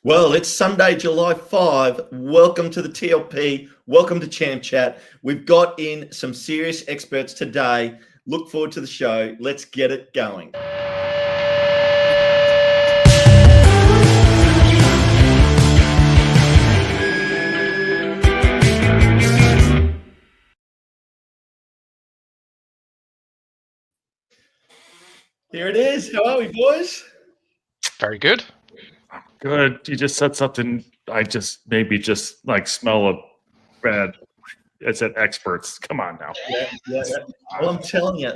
Well, it's Sunday, July 5. Welcome to the TLP. Welcome to Champ Chat. We've got in some serious experts today. Look forward to the show. Let's get it going. Here it is. How are we, boys? Very good. Good. You just said something. I just smell a bad. I said experts. Come on now. Yeah. Well, I'm telling you,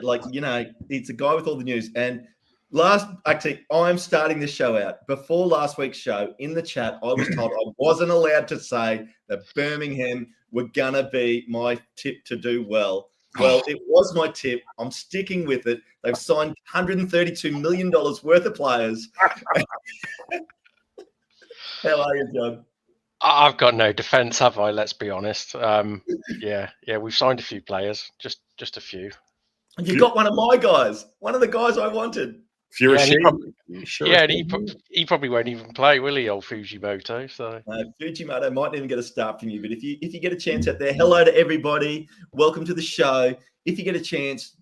it's a guy with all the news. And I'm starting this show out. Before last week's show, in the chat, I was told I wasn't allowed to say that Birmingham were gonna be my tip to do well. Well, it was my tip. I'm sticking with it. They've signed $132 million worth of players. How are you, John? I've got no defence, have I? Let's be honest. Yeah. We've signed a few players, just a few. And you got one of my guys, one of the guys I wanted. He probably won't even play, will he, old Fujimoto? So Fujimoto might even get a start from you. But if you get a chance out there, hello to everybody. Welcome to the show. If you get a chance,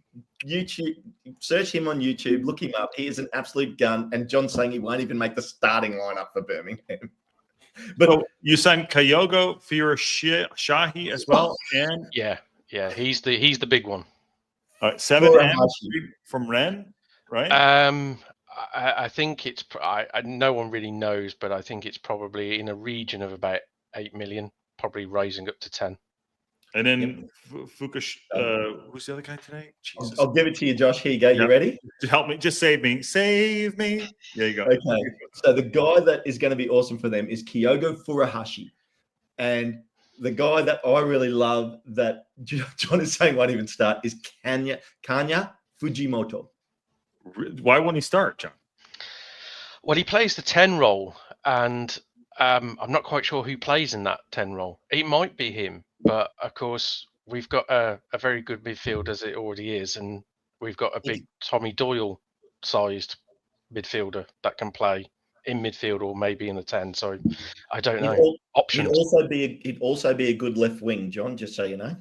YouTube, search him on YouTube, look him up. He is an absolute gun. And John's saying he won't even make the starting lineup for Birmingham. But so you signed Kyogo Shahi as well, and yeah, he's the big one. All right, 7 from Rennes, right? I think it's no one really knows, but I think it's probably in a region of about 8 million, probably rising up to 10. And then Fukush, who's the other guy today? Jesus. I'll give it to you, Josh. Here you go. You ready? Help me. Just save me. Save me. There you go. Okay. So the guy that is going to be awesome for them is Kyogo Furuhashi. And the guy that I really love that John is saying won't even start is Kanya Fujimoto. Why won't he start, John? Well, he plays the 10 role, and I'm not quite sure who plays in that 10 role. It might be him. But, of course, we've got a very good midfield as it already is, and we've got a big Tommy Doyle-sized midfielder that can play in midfield or maybe in the 10. So I don't know. Options. He'd also be a good left wing, John, just so you know.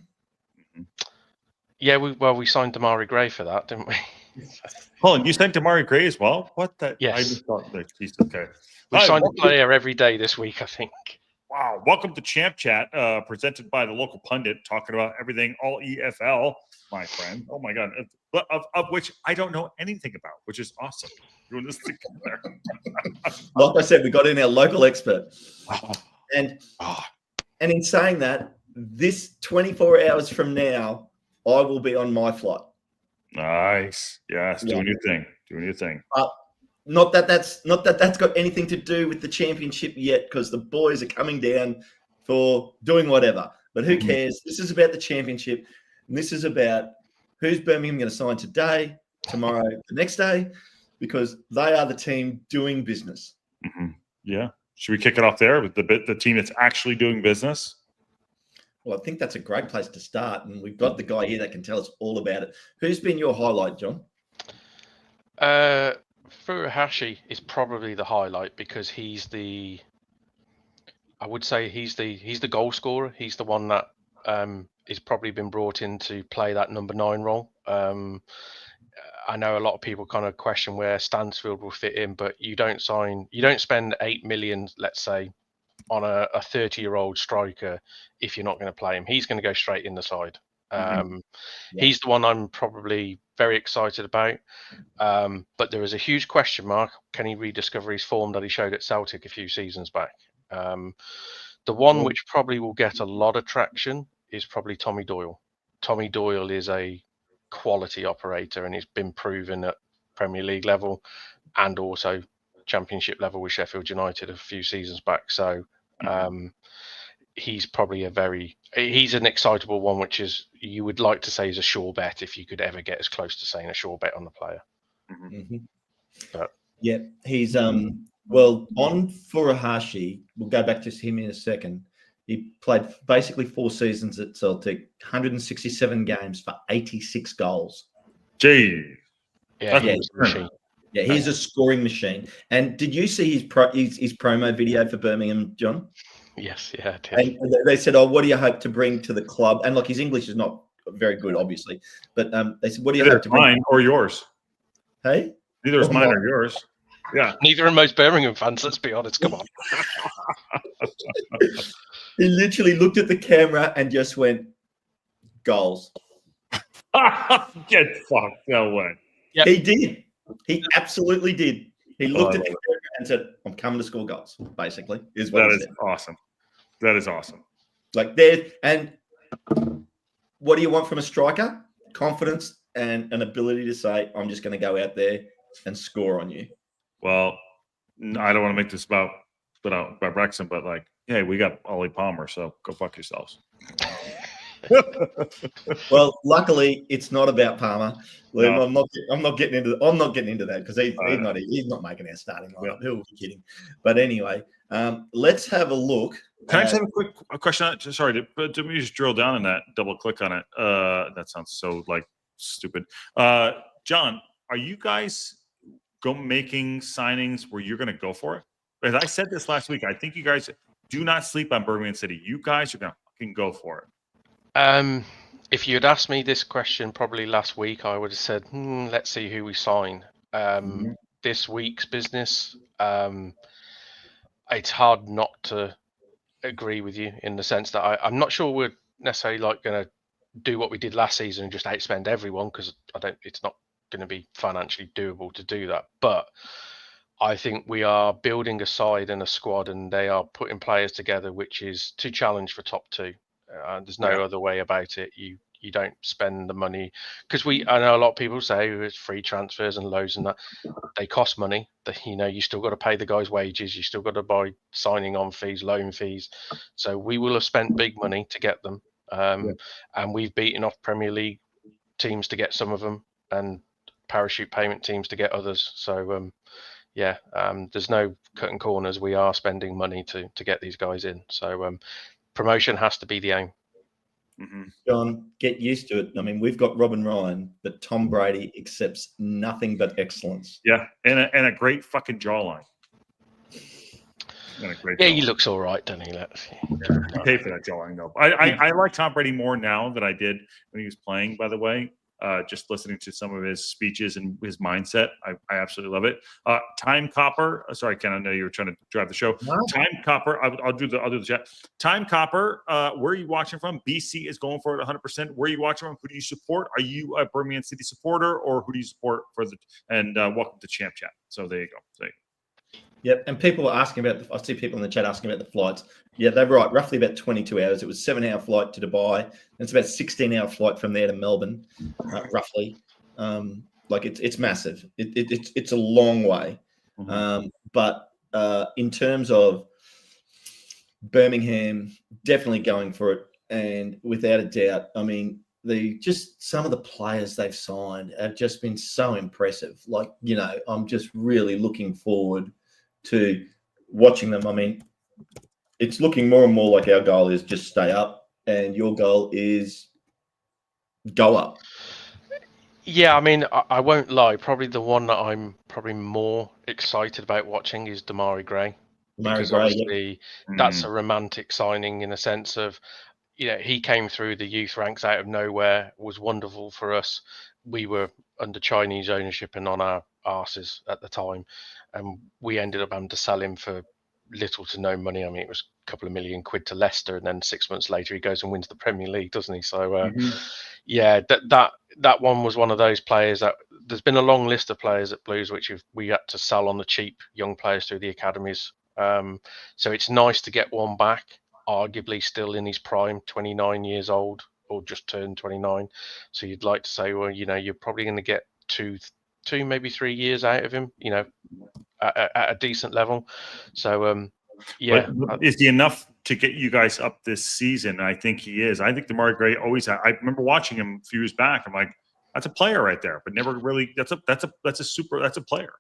Yeah, we signed Damari Gray for that, didn't we? Hold on, you signed Damari Gray as well? What the? Yes. I just thought that he's okay. We signed a player every day this week, I think. Wow. Welcome to Champ Chat, presented by the local pundit, talking about everything, all EFL, my friend. Oh, my God. Of which I don't know anything about, which is awesome. Doing this together. Like I said, we got in our local expert. And in saying that, this 24 hours from now, I will be on my flight. Nice. Yes. Doing your thing. Not that that's got anything to do with the championship yet, because the boys are coming down for doing whatever. But who cares? This is about the championship, and this is about who's Birmingham going to sign today, tomorrow, the next day, because they are the team doing business. Mm-hmm. Yeah. Should we kick it off there with the team that's actually doing business? Well, I think that's a great place to start, and we've got the guy here that can tell us all about it. Who's been your highlight, John? Furuhashi is probably the highlight because he's the goal scorer. He's the one that is probably been brought in to play that number 9 role. I know a lot of people kind of question where Stansfield will fit in, but you don't spend 8 million, let's say, on a 30-year-old striker if you're not going to play him. He's going to go straight in the side. He's the one I'm probably very excited about, but there is a huge question mark. Can he rediscover his form that he showed at Celtic a few seasons back? The one which probably will get a lot of traction is probably Tommy Doyle. Tommy Doyle is a quality operator, and he's been proven at Premier League level and also Championship level with Sheffield United a few seasons back. So he's probably he's an excitable one, which is, you would like to say, is a sure bet if you could ever get as close to saying a sure bet on the player. But yeah, he's well, on Furuhashi, we'll go back to him in a second. He played basically 4 seasons at Celtic, 167 games for 86 goals. Gee. Yeah. Yeah, he's a scoring machine. And did you see his promo video for Birmingham, John? Yes, yeah, I did. And they said, "Oh, what do you hope to bring to the club?" And look, his English is not very good, obviously, but they said, "What do you hope to bring?" Mine or yours? Hey, Neither is mine or yours. Yeah. Neither are most Birmingham fans. Let's be honest. Come on. He literally looked at the camera and just went, "Goals." Get fucked. No way. Yep. He did. He absolutely did. He looked at the camera and said, "I'm coming to score goals." Basically, is what That he is said. awesome. That is awesome. Like there, and what do you want from a striker? Confidence and an ability to say, "I'm just going to go out there and score on you." Well, I don't want to make this about Wrexham, but like, hey, we got Ollie Palmer, so go fuck yourselves. Well, luckily, it's not about Palmer. No. I'm not getting into that because he's not making our starting lineup. Who are we kidding? But anyway, let's have a look. Can I just have a quick question? Sorry, but let me just drill down on that, double click on it. That sounds so like stupid. John, are you guys making signings where you're going to go for it? As I said this last week, I think you guys do not sleep on Birmingham City. You guys are going to fucking go for it. If you had asked me this question probably last week, I would have said, let's see who we sign. This week's business, it's hard not to agree with you in the sense that I'm not sure we're necessarily like going to do what we did last season and just outspend everyone, because it's not going to be financially doable to do that. But I think we are building a side and a squad, and they are putting players together, which is to challenge for top two. There's no other way about it. You don't spend the money, because I know a lot of people say it's free transfers and loads and that. They cost money. You still got to pay the guys' wages. You still got to buy signing on fees, loan fees. So we will have spent big money to get them, and we've beaten off Premier League teams to get some of them, and parachute payment teams to get others. So there's no cutting corners. We are spending money to get these guys in. So promotion has to be the aim. John, get used to it. I mean, we've got Robin Ryan, but Tom Brady accepts nothing but excellence. Yeah, and a great fucking jawline. He looks all right, doesn't he? You pay for that jawline, though. I like Tom Brady more now than I did when he was playing, by the way. Just listening to some of his speeches and his mindset, I absolutely love it. Time Copper, sorry, Ken, I know you were trying to drive the show. Wow. Time Copper, I'll do the chat. Time Copper, where are you watching from? BC is going for it 100%. Where are you watching from? Who do you support? Are you a Birmingham City supporter, or who do you support and welcome to Champ Chat. So there you go. Yep, and people were asking I see people in the chat asking about the flights. Yeah, they're right. Roughly about 22 hours. It was a 7-hour flight to Dubai. And it's about a 16-hour flight from there to Melbourne, roughly. It's massive. It's a long way. But in terms of Birmingham, definitely going for it. And without a doubt, I mean, some of the players they've signed have just been so impressive. I'm just really looking forward to watching them. I mean, it's looking more and more like our goal is just stay up, and your goal is go up. Yeah, I mean, I won't lie. Probably the one that I'm probably more excited about watching is Damari Gray. Because obviously that's a romantic signing in a sense of, he came through the youth ranks out of nowhere, was wonderful for us. We were under Chinese ownership and on our arses at the time, and we ended up having to sell him for little to no money. I mean, it was a couple of million quid to Leicester, and then 6 months later he goes and wins the Premier League, doesn't he? So that one was one of those players that there's been a long list of players at Blues which we had to sell on the cheap, young players through the academies. So it's nice to get one back, arguably still in his prime, 29 years old or just turned 29. So you'd like to say, well, you're probably going to get two, maybe 3 years out of him, at a decent level. So, But is he enough to get you guys up this season? I think he is. I think Damari Gray I remember watching him a few years back. I'm like, that's a player right there, but never really. That's a player.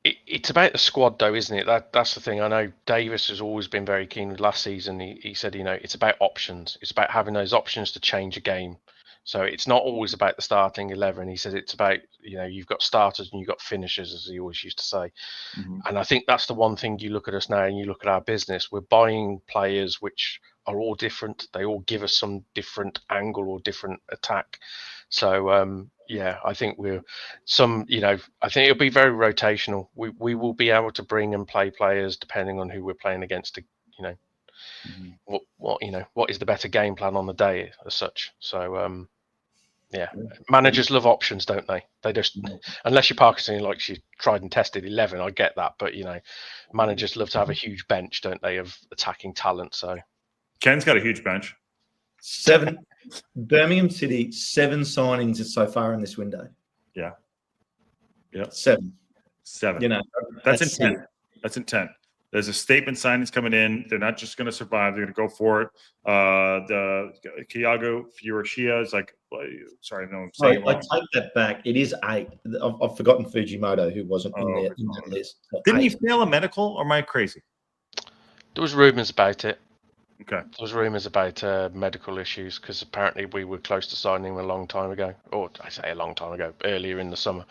It's about the squad, though, isn't it? That's the thing. I know Davis has always been very keen with last season. He said, it's about options. It's about having those options to change a game. So it's not always about the starting 11. He said it's about, you've got starters and you've got finishers, as he always used to say. Mm-hmm. And I think that's the one thing you look at us now and you look at our business. We're buying players which are all different. They all give us some different angle or different attack. So, I think I think it'll be very rotational. We will be able to bring and play players depending on who we're playing against. Mm-hmm. What is the better game plan on the day as such. So, managers love options, don't they? They just, unless you're Parkinson, like you tried and tested 11, I get that. But, managers love to have a huge bench, don't they, of attacking talent. So Ken's got a huge bench. 7 Birmingham City, 7 signings so far in this window. Yeah. 7. That's intent. That's intent. There's a statement signings coming in. They're not just going to survive. They're going to go for it. The Thiago Fiorentina is like, sorry, no, I'm saying it wrong. I take that back. It is 8. I've forgotten Fujimoto, who wasn't in that list. Didn't he fail a medical, or am I crazy? There was rumours about it. Okay. There was rumours about medical issues because apparently we were close to signing him a long time ago. Or I say a long time ago, earlier in the summer.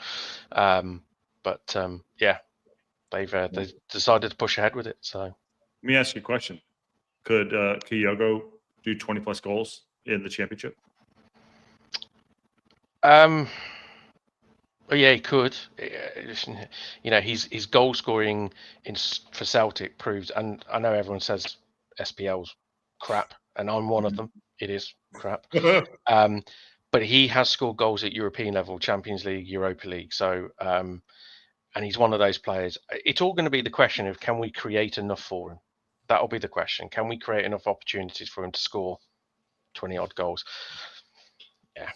They've decided to push ahead with it. So let me ask you a question. Could Kyogo do 20-plus goals in the championship? Well, yeah, he could. His goal scoring for Celtic proves, and I know everyone says SPL's crap, and I'm one of them. It is crap. But he has scored goals at European level, Champions League, Europa League. So, and he's one of those players. It's all going to be the question of, can we create enough for him? That'll be the question. Can we create enough opportunities for him to score 20-odd goals? Yeah.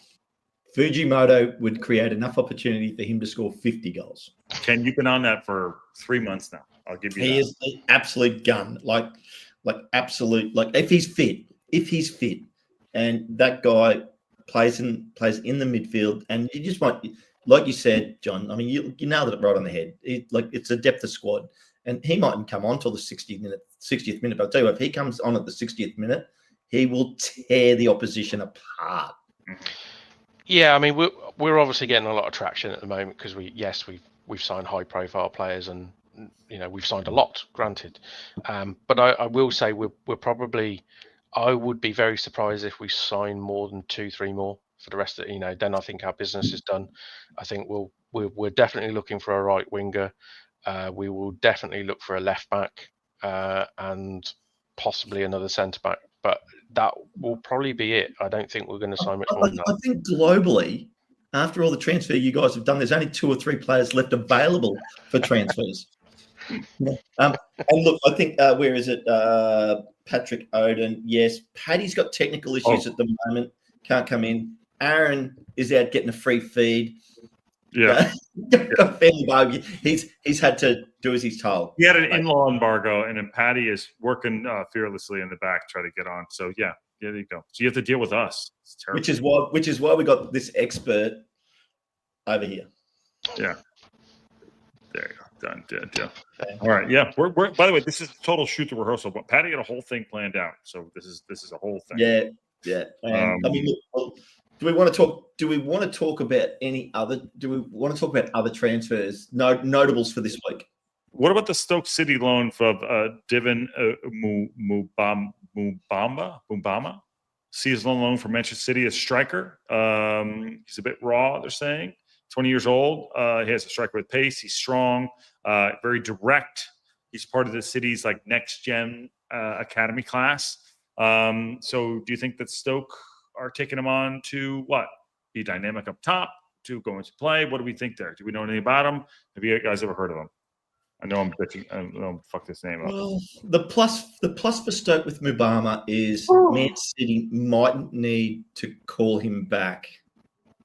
Fujimoto would create enough opportunity for him to score 50 goals. Ken, you've been on that for 3 months now. I'll give you that. He is an absolute gun. Like absolute, if he's fit, and that guy plays in the midfield, and you just want, like you said, John, I mean, you nailed it right on the head. It's a depth of squad, and he mightn't come on till the 60th minute. But I'll tell you what, if he comes on at the 60th minute, he will tear the opposition apart. Yeah, I mean, we're obviously getting a lot of traction at the moment because we've signed high-profile players, and we've signed a lot, granted. But I will say we're probably, I would be very surprised if we sign more than 2-3 more for the rest of it. Then I think our business is done. I think we're definitely looking for a right winger. We will definitely look for a left back and possibly another centre back. But that will probably be it. I don't think we're going to sign much more than that. I think globally, after all the transfer you guys have done, there's only 2 or 3 players left available for transfers. And look, I think where is it? Patrick Oden. Yes, Paddy's got technical issues at the moment. Can't come in. Aaron is out getting a free feed. Yeah. He's had to do as he's told. He had an in-law embargo, and then Paddy is working fearlessly in the back, trying to get on. So yeah, there you go. So you have to deal with us. It's terrible. Which is why we got this expert over here. Yeah. There you go. Done. Deal. All right. Yeah. We're by the way, this is total shoot the rehearsal, but Paddy had a whole thing planned out. So this is a whole thing. Yeah. I mean, look, do we want to talk about other transfers, notables for this week? What about the Stoke City loan for Divin Mumbama? Seasonal loan from Manchester City, a striker. He's a bit raw, they're saying. 20 years old. He has a striker with pace. He's strong, very direct. He's part of the city's next gen academy class. So do you think that Stoke are taking him on to what? Be dynamic up top, to go into play? What do we think there? Do we know anything about him? Have you guys ever heard of him? I know I'm bitching. I don't fuck this name up. Well, the plus for Stoke with Mubama is Man City might need to call him back,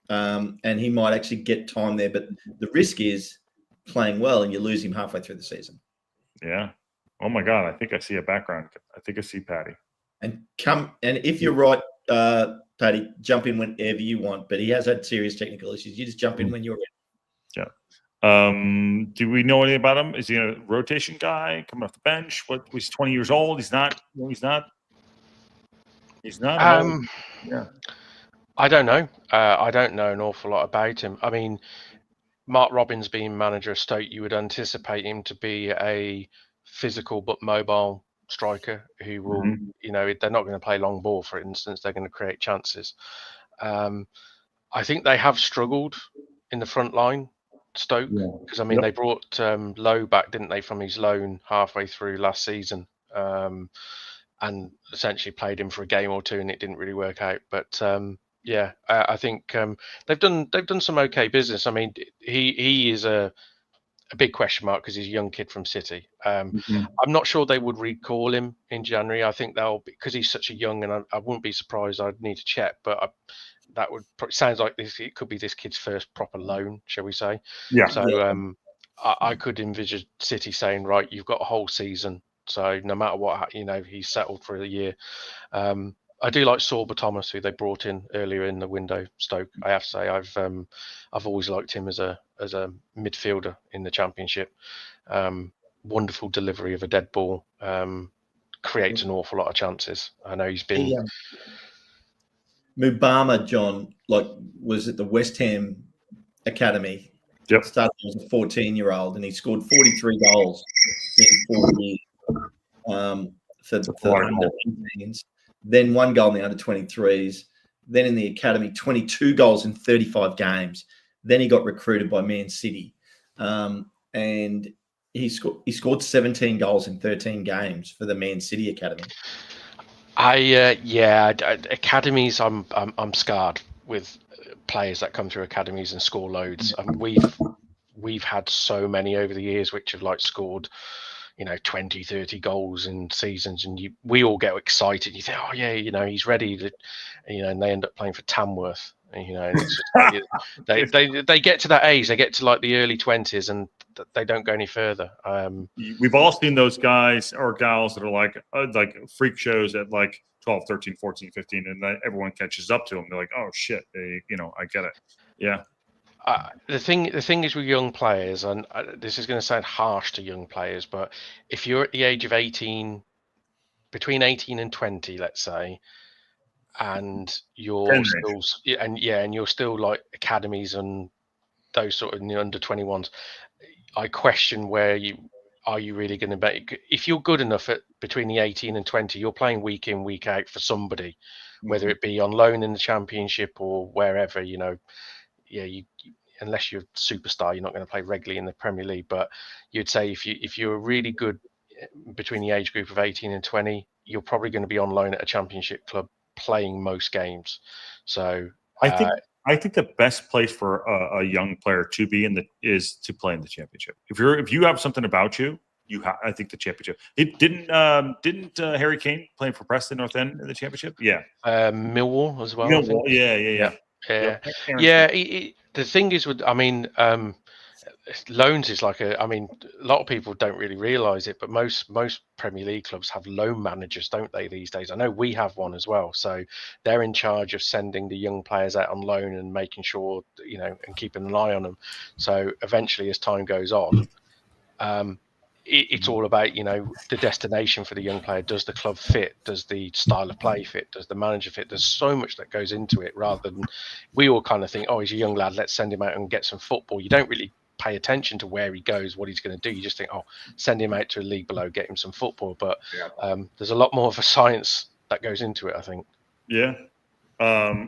and he might actually get time there. But the risk is playing well and you lose him halfway through the season. Yeah. Oh my God. I think I see a background. I think I see Paddy. And if you're right, Paddy, jump in whenever you want. But he has had serious technical issues. You just jump in when you're ready. Do we know anything about him? Is he a rotation guy coming off the bench? He's 20 years old. He's not. No, he's not. He's not. Yeah. I don't know. I don't know an awful lot about him. I mean, Mark Robbins being manager of Stoke, you would anticipate him to be a physical but mobile striker who will, they're not going to play long ball, for instance. They're going to create chances. I think they have struggled in the front line, Stoke, because they brought Lowe back, didn't they, from his loan halfway through last season, and essentially played him for a game or two, and it didn't really work out. But I think they've done some okay business. I mean, he is a big question mark because he's a young kid from City. I'm not sure they would recall him in January. I think because he's such a young, and I wouldn't be surprised. I'd need to check, but that would sounds like it could be this kid's first proper loan, shall we say? Yeah. So I could envisage City saying, right, you've got a whole season, so no matter what, he's settled for a year. I do like Sorba Thomas, who they brought in earlier in the window, Stoke. I have to say, I've always liked him as a midfielder in the Championship. Wonderful delivery of a dead ball. Creates an awful lot of chances. I know he's been. Mubama, John, was at the West Ham Academy. Yep. Started as a 14-year-old, and he scored 43 goals in 4 years for the under-18s. Then 1 goal in the under-23s. Then in the academy, 22 goals in 35 games. Then he got recruited by Man City, and he scored 17 goals in 13 games for the Man City academy. Academies. I'm scarred with players that come through academies and score loads. I mean, we've had so many over the years which have scored 20, 30 goals in seasons, and we all get excited. You think, oh yeah, he's ready to, and they end up playing for Tamworth. It's just they get to that age, they get to the early 20s, and they don't go any further. We've all seen those guys or gals that are like freak shows at 12, 13, 14, 15, and everyone catches up to them. They're like, oh shit, I get it. Yeah. The thing is with young players, and this is going to sound harsh to young players, but if you're at the age of 18, between 18 and 20, let's say, and you're still like academies and those sort of under 21s, I question where are you really going to make, if you're good enough at between the 18 and 20, you're playing week in, week out for somebody, whether it be on loan in the Championship or wherever, unless you're a superstar, you're not going to play regularly in the Premier League. But you'd say if you're really good between the age group of 18 and 20, you're probably going to be on loan at a Championship club playing most games. So I think the best place for a young player to be is to play in the Championship. If you have something about you, I think the Championship. It didn't Harry Kane playing for Preston North End in the Championship? Yeah. Millwall as well. Millwall, yeah. The thing is with, loans is a lot of people don't really realise it, but most Premier League clubs have loan managers, don't they, these days? I know we have one as well. So they're in charge of sending the young players out on loan and making sure, and keeping an eye on them. So eventually, as time goes on, it's all about, the destination for the young player. Does the club fit? Does the style of play fit? Does the manager fit? There's so much that goes into it, rather than we all kind of think, oh, he's a young lad, let's send him out and get some football. You don't really pay attention to where he goes, what he's going to do. You just think, oh, send him out to a league below, get him some football. But there's a lot more of a science that goes into it, I think. Yeah.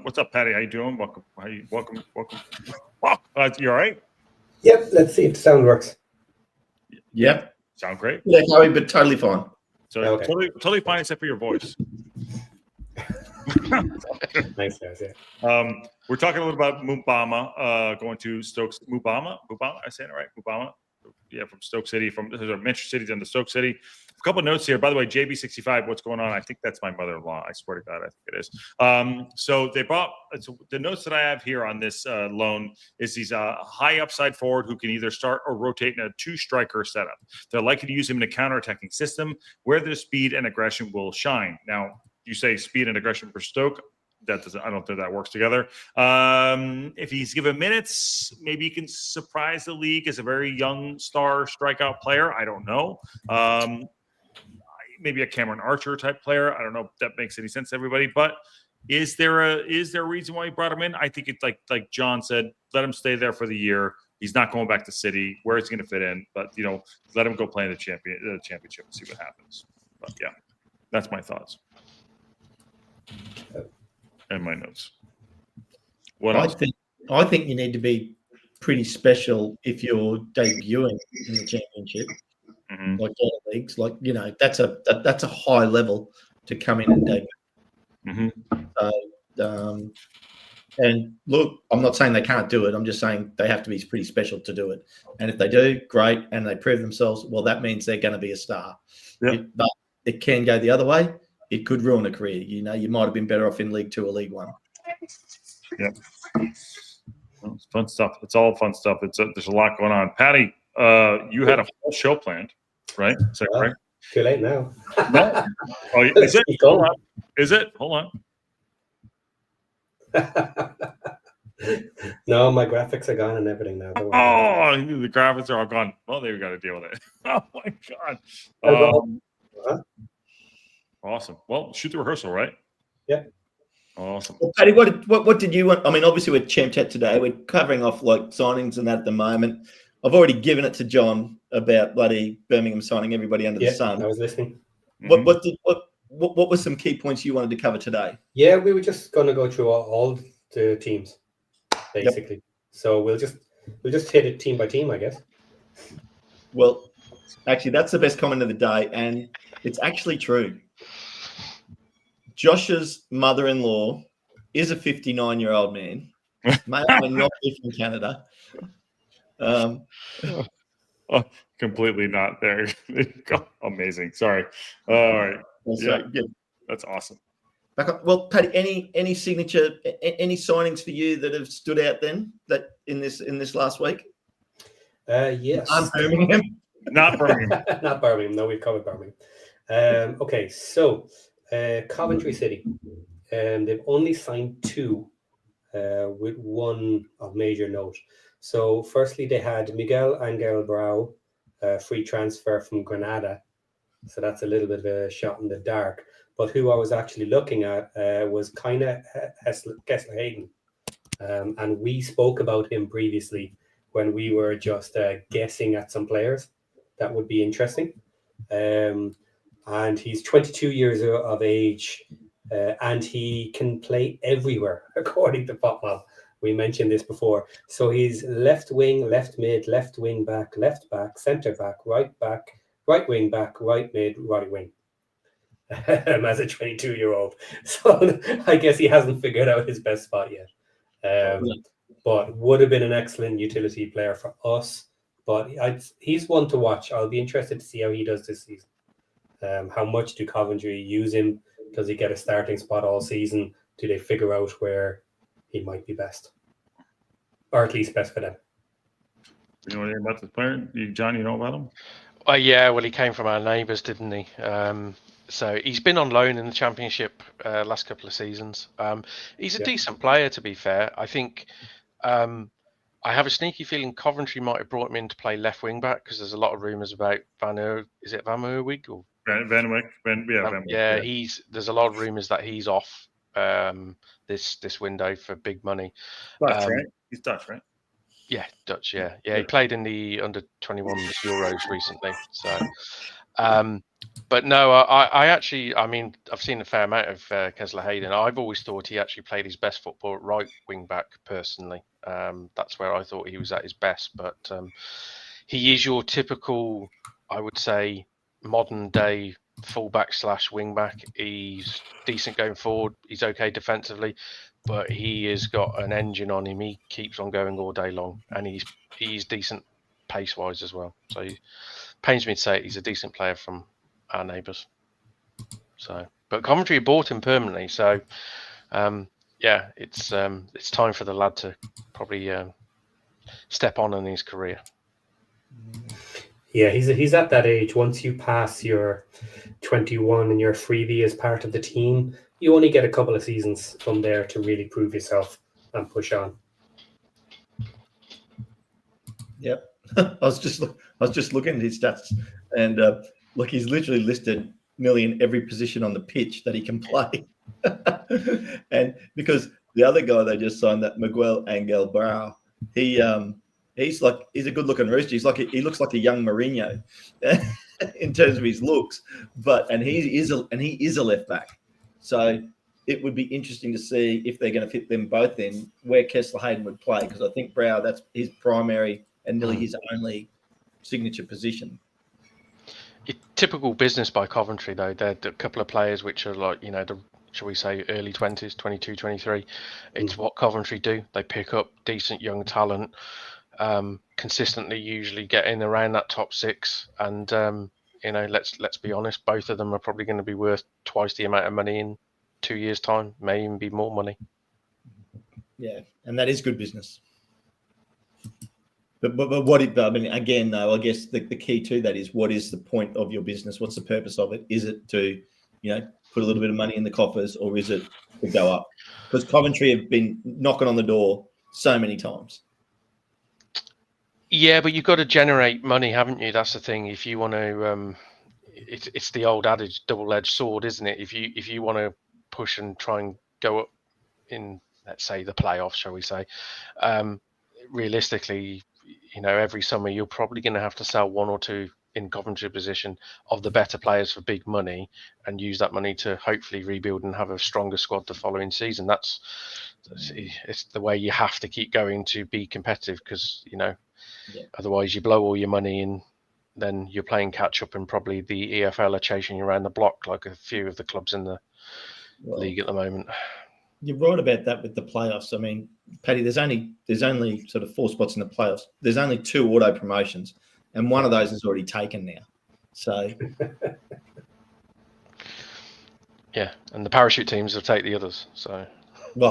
What's up, Patty? How you doing? Welcome. Welcome. You all right? Yep. Let's see if the sound works. Yep. Sound great? Yeah, Chloe, but totally fine. So okay. totally fine except for your voice. Nice guys, yeah. We're talking a little about Mubama going to Stoke. Mubama, I saying it right? Mubama, yeah, from Stoke City, from Manchester City down to Stoke City. A couple of notes here. By the way, JB65, what's going on? I think that's my mother-in-law. I swear to God, I think it is. So they brought the notes that I have here on this loan is he's a high upside forward who can either start or rotate in a 2-striker setup. They're likely to use him in a counter-attacking system where their speed and aggression will shine. Now, you say speed and aggression for Stoke. I don't think that works together. If he's given minutes, maybe he can surprise the league as a very young star strikeout player. I don't know. Maybe a Cameron Archer type player. I don't know if that makes any sense to everybody. But is there a reason why he brought him in? I think it's like John said, let him stay there for the year. He's not going back to City. Where is he going to fit in? But let him go play in the championship and see what happens. But yeah, that's my thoughts and my notes. What else? I think you need to be pretty special if you're debuting in the championship, like all leagues. Like that's a high level to come in and debut. And look, I'm not saying they can't do it. I'm just saying they have to be pretty special to do it. And if they do, great, and they prove themselves, well, that means they're going to be a star. Yep. But it can go the other way. It could ruin a career. You might have been better off in League 2 or League 1. Yep. Well, it's fun stuff. It's all fun stuff. There's a lot going on. Patty, you had a full show planned, right? Is that correct? Too late now. No. Oh, is it? Hold on. Is it? Hold on. No, my graphics are gone and everything now. Oh, the graphics are all gone. Well, they've got to deal with it. Oh my God. Awesome. Well, shoot the rehearsal, right? Yeah. Awesome. Well, Paddy, what did you want? I mean, obviously we're Champ Chat today. We're covering off like signings and that at the moment. I've already given it to John about bloody Birmingham signing everybody under the sun. I was listening. What were some key points you wanted to cover today? Yeah, we were just going to go through all the teams, basically. Yep. So we'll just hit it team by team, I guess. Well, actually, that's the best comment of the day, and it's actually true. Josh's mother-in-law is a 59-year-old man, may or may not be from Canada. Completely not there. Amazing. Sorry. All right. Yeah. That's awesome. Well, Paddy, any signature, any signings for you that have stood out then that in this last week? Yes. Birmingham. Not Birmingham. Not Birmingham. No, we've covered Birmingham. Okay, so Coventry City. They've only signed 2 with one of major note. So firstly, they had Miguel Angel Brau, free transfer from Granada. So that's a little bit of a shot in the dark. But who I was actually looking at was kind of Kessler Hayden. And we spoke about him previously when we were just guessing at some players that would be interesting. And he's 22 years of age, and he can play everywhere, according to PopMob. We mentioned this before. So he's left wing, left mid, left wing back, centre back, right wing back, right mid, right wing. As a 22-year-old. So I guess he hasn't figured out his best spot yet. But would have been an excellent utility player for us. But he's one to watch. I'll be interested to see how he does this season. How much do Coventry use him? Does he get a starting spot all season? Do they figure out where he might be best? Or at least best for them. You know anything about this player? John, you know about him? Yeah, well, he came from our neighbours, didn't he? So he's been on loan in the Championship last couple of seasons. He's a decent player, to be fair. I think I have a sneaky feeling Coventry might have brought him in to play left wing back because there's a lot of rumours about Van Merwijk or Van Merwijk. Yeah, there's a lot of rumours that he's off this window for big money. Dutch, right? He's Dutch, right? Yeah, Dutch. Yeah. He played in the under-21 Euros recently. So, but no, I mean, I've seen a fair amount of Kessler Hayden. I've always thought he actually played his best football at right wing back. Personally, that's where I thought he was at his best. But he is your typical, I would say, modern day fullback / wing back. He's decent going forward. He's okay defensively, but he has got an engine on him. He keeps on going all day long, and he's decent pace wise as well. So it pains me to say he's a decent player from our neighbours. So, but Coventry bought him permanently. So yeah, it's time for the lad to probably step on in his career. Yeah, he's at that age. Once you pass your 21 and your freebie as part of the team, you only get a couple of seasons from there to really prove yourself and push on. Yep. I was just looking at his stats, and look, he's literally listed nearly in every position on the pitch that he can play. And because the other guy they just signed, that Miguel Angel Brau, he's a good looking rooster. He looks like a young Mourinho in terms of his looks, and he is a left back. So it would be interesting to see if they're going to fit them both in where Kessler Hayden would play, because I think Brau, that's his primary and nearly his only signature position. Typical business by Coventry, though. They're a couple of players which are like, shall we say, early 20s, 22, 23. It's what Coventry do. They pick up decent young talent, consistently usually get in around that top six. And, let's be honest, both of them are probably going to be worth twice the amount of money in 2 years' time, may even be more money. Yeah, and that is good business. But what it, I mean, again, though, I guess the key to that is, what is the point of your business? What's the purpose of it? Is it to, put a little bit of money in the coffers, or is it to go up? Because Coventry have been knocking on the door so many times. Yeah, but you've got to generate money, haven't you? That's the thing. If you want to, it's the old adage, double-edged sword, isn't it? If you want to push and try and go up in, let's say, the playoffs, shall we say, realistically, every summer you're probably going to have to sell one or two in Coventry position of the better players for big money, and use that money to hopefully rebuild and have a stronger squad the following season. It's the way you have to keep going to be competitive, because otherwise you blow all your money and then you're playing catch up, and probably the EFL are chasing you around the block like a few of the clubs in the league at the moment. You're right about that with the playoffs. I mean, Paddy, there's only sort of 4 spots in the playoffs. There's only 2 auto promotions, and one of those is already taken now. So, yeah, and the parachute teams will take the others. So,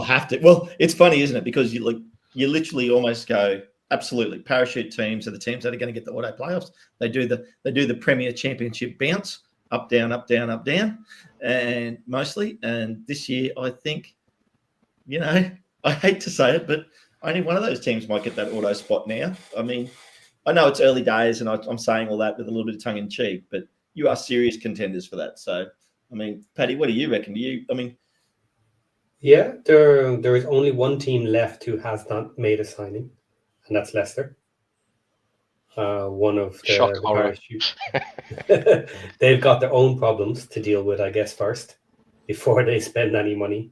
have to. Well, it's funny, isn't it? Because you literally almost go, absolutely, parachute teams are the teams that are going to get the auto playoffs. They do the Premier Championship bounce, up, down, up, down, up, down, and mostly. And this year, I think, I hate to say it, but only one of those teams might get that auto spot now. I mean, I know it's early days, and I'm saying all that with a little bit of tongue in cheek, but you are serious contenders for that. So, I mean, Paddy, what do you reckon? Yeah, there is only one team left who has not made a signing, and that's Leicester. One of the parachute. They've got their own problems to deal with, I guess, first, before they spend any money,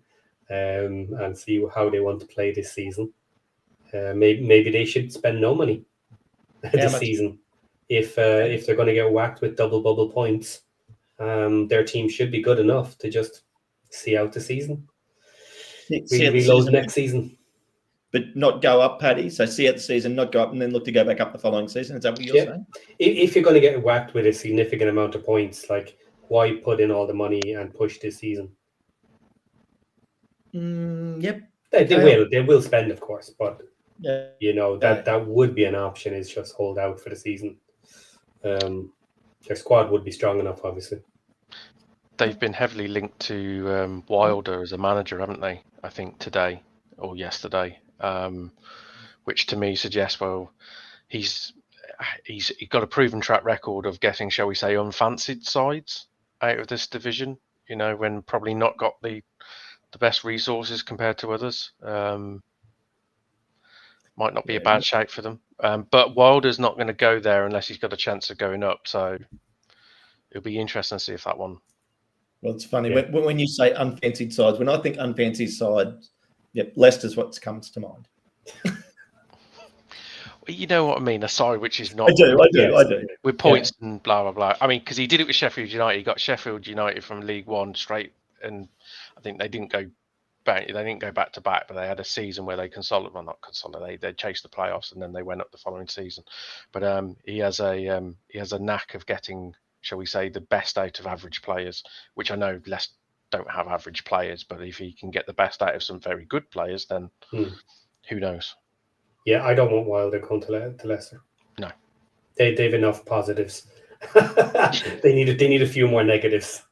and see how they want to play this season. Maybe they should spend no money this season. If they're going to get whacked with double bubble points, their team should be good enough to just see out the season. Reload next season. But not go up, Paddy. So see out the season, not go up, and then look to go back up the following season. Is that what you're saying? If you're going to get whacked with a significant amount of points, like, why put in all the money and push this season? Yep. They will spend, of course, but yeah. that would be an option, is just hold out for the season. Their squad would be strong enough, obviously. They've been heavily linked to Wilder as a manager, haven't they? I think today or yesterday, which to me suggests, well, he's got a proven track record of getting, shall we say, unfancied sides out of this division. When probably not got the best resources compared to others. Might not be a bad shout for them. But Wilder's not going to go there unless he's got a chance of going up. So it'll be interesting to see if that one. Well, it's funny when you say unfancied sides. When I think unfancied sides, Leicester's what comes to mind. Well, you know what I mean? A side which is not. I do. With points and blah blah blah. I mean, because he did it with Sheffield United. He got Sheffield United from League One straight, and I think they didn't go back. They didn't go back to back, but they had a season where they not consolidated. They chased the playoffs, and then they went up the following season. But he has a knack of getting, shall we say, the best out of average players, which I know Leicester don't have average players, but if he can get the best out of some very good players, then who knows? Yeah, I don't want Wilder going to Leicester. No, they've enough positives. they need a few more negatives.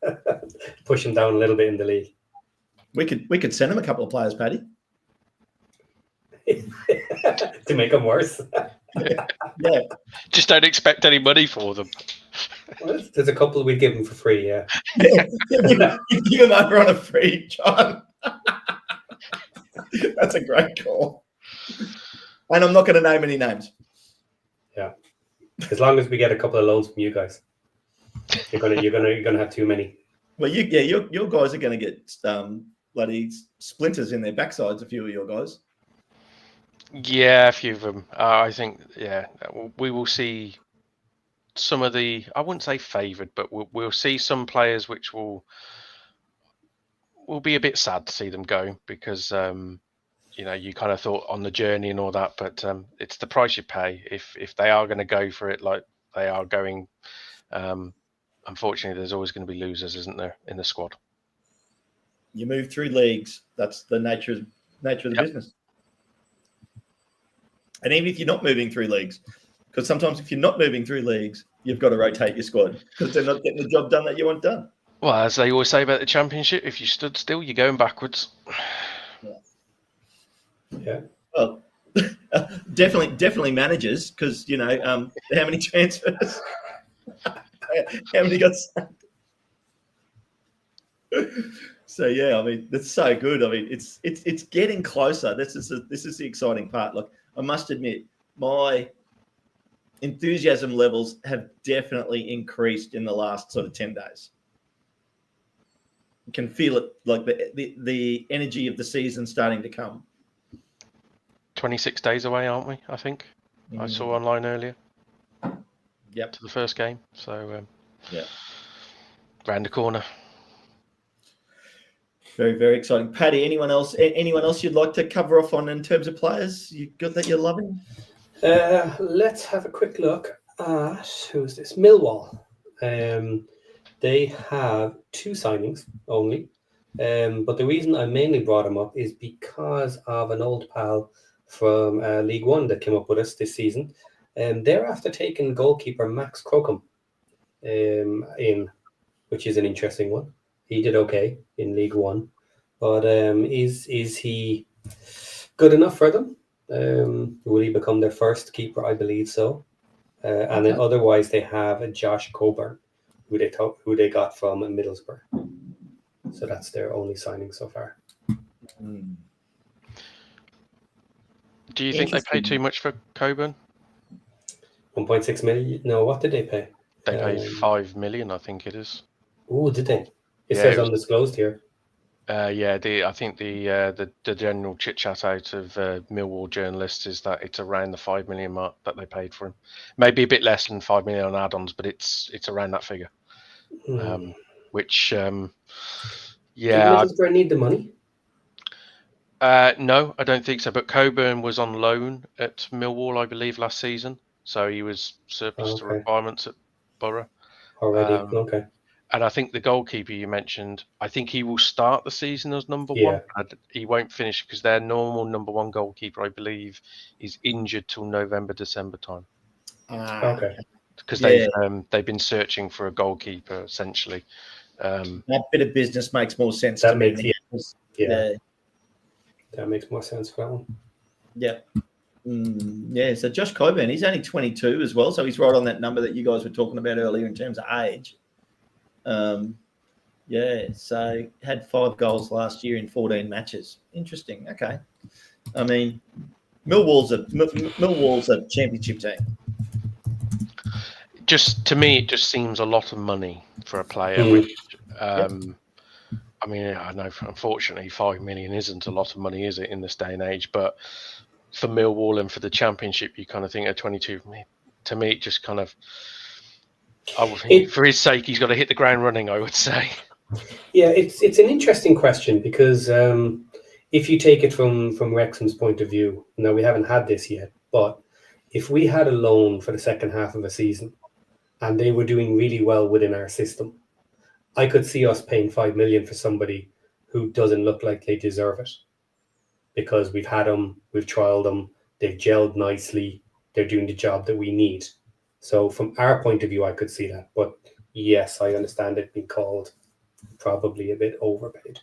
Push them down a little bit in the league. We could send him a couple of players, Paddy. To make them worse. Yeah. Just don't expect any money for them. Well, there's a couple we'd give him for free, yeah. Give him over on a free, John. That's a great call. And I'm not going to name any names. Yeah. As long as we get a couple of loans from you guys. You're gonna have too many. Well, your guys are going to get bloody splinters in their backsides. A few of your guys. Yeah, a few of them. I think, we will see some of the, I wouldn't say favoured, but we'll see some players which will be a bit sad to see them go because, you kind of thought on the journey and all that, but it's the price you pay. If they are going to go for it like they are going, unfortunately, there's always going to be losers, isn't there, in the squad? You move through leagues. That's the nature of the business. And even if you're not moving through leagues, because sometimes if you're not moving through leagues, you've got to rotate your squad because they're not getting the job done that you want done. Well, as they always say about the Championship, if you stood still, you're going backwards. Yeah. Well, definitely managers because, how many transfers? How many got sacked? So yeah, I mean that's so good. I mean it's getting closer. This is the exciting part. Look, I must admit my enthusiasm levels have definitely increased in the last sort of 10 days. You can feel it, like the energy of the season starting to come. 26 days away, aren't we? I think I saw online earlier. Yep. To the first game. So yeah, round the corner. Very, very exciting. Paddy, anyone else you'd like to cover off on in terms of players you got that you're loving? Let's have a quick look at who's this? Millwall. They have 2 signings only. But the reason I mainly brought him up is because of an old pal from League One that came up with us this season. They're after taking goalkeeper Max Crocombe in, which is an interesting one. He did okay in League One, but is he good enough for them? Will he become their first keeper? I believe so. And then otherwise they have Josh Coburn, who they got from Middlesbrough. So that's their only signing so far. Do you think they paid too much for Coburn? 1.6 million? No, what did they pay? They paid 5 million, I think it is. Oh, did they? It says undisclosed here. I think the general chit chat out of Millwall journalists is that it's around the 5 million mark that they paid for him. Maybe a bit less than 5 million on add-ons, but it's around that figure. Which, Did Middlesbrough need the money? No, I don't think so. But Coburn was on loan at Millwall, I believe, last season, so he was surplus to requirements at Borough already. Okay. And I think the goalkeeper you mentioned, I think he will start the season as number one. He won't finish because their normal number one goalkeeper, I believe, is injured till November, December time. Okay. Because they've been searching for a goalkeeper essentially. That bit of business makes more sense. That makes more sense for that one. Yeah. So Josh Coburn, he's only 22 as well, so he's right on that number that you guys were talking about earlier in terms of age. So had 5 goals last year in 14 matches. Interesting. Okay. I mean, Millwall's a championship team. Just to me, it just seems a lot of money for a player. Which, I mean, I know unfortunately 5 million isn't a lot of money, is it, in this day and age? But for Millwall and for the championship, you kind of think at 22. To me, it just kind of. For his sake, he's got to hit the ground running, I would say. Yeah, it's an interesting question because if you take it from Wrexham's point of view, now we haven't had this yet, but if we had a loan for the second half of a season and they were doing really well within our system, I could see us paying 5 million for somebody who doesn't look like they deserve it because we've had them, we've trialed them, they've gelled nicely, they're doing the job that we need. So from our point of view, I could see that. But yes, I understand it being called probably a bit overpaid.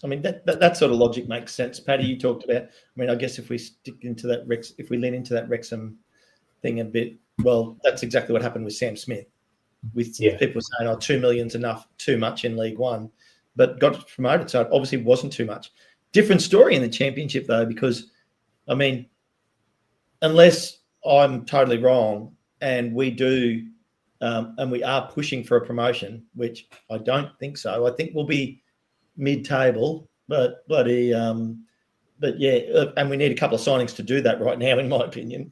I mean, that sort of logic makes sense. Paddy, you talked about. I mean, I guess if we stick into that if we lean into that Wrexham thing a bit, well, that's exactly what happened with Sam Smith. With people saying, "Oh, 2 million's enough, too much in League One," but got promoted, so it obviously wasn't too much. Different story in the Championship though, because I mean, unless I'm totally wrong, and we do, and we are pushing for a promotion, which I don't think so. I think we'll be mid-table, but yeah, and we need a couple of signings to do that right now, in my opinion,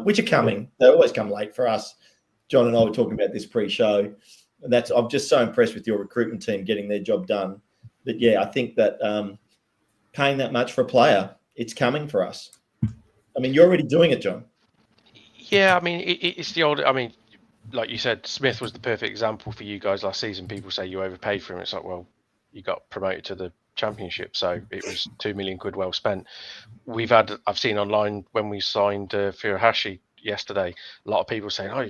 which are coming. They always come late for us. John and I were talking about this pre-show, and I'm just so impressed with your recruitment team getting their job done. But yeah, I think that paying that much for a player, it's coming for us. I mean, you're already doing it, John. Yeah, I mean, it's the old. I mean, like you said, Smith was the perfect example for you guys last season. People say you overpaid for him. It's like, well, you got promoted to the Championship, so it was 2 million quid well spent. I've seen online when we signed Furuhashi yesterday, a lot of people saying, oh,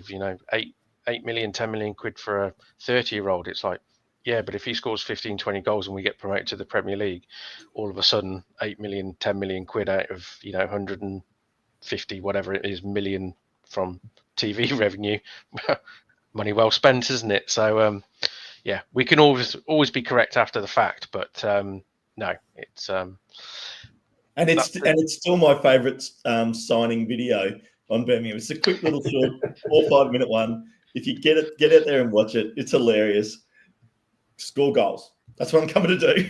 8 million, 10 million quid for a 30-year-old. It's like, yeah, but if he scores 15, 20 goals and we get promoted to the Premier League, all of a sudden 8 million, 10 million quid out of 150 whatever it is million from TV revenue, money well spent, isn't it? So yeah, we can always be correct after the fact, but no, it's and it's still my favourite signing video on Birmingham. It's a quick little short 4 or 5 minute one. If you get out there and watch it, it's hilarious. Score goals. That's what I'm coming to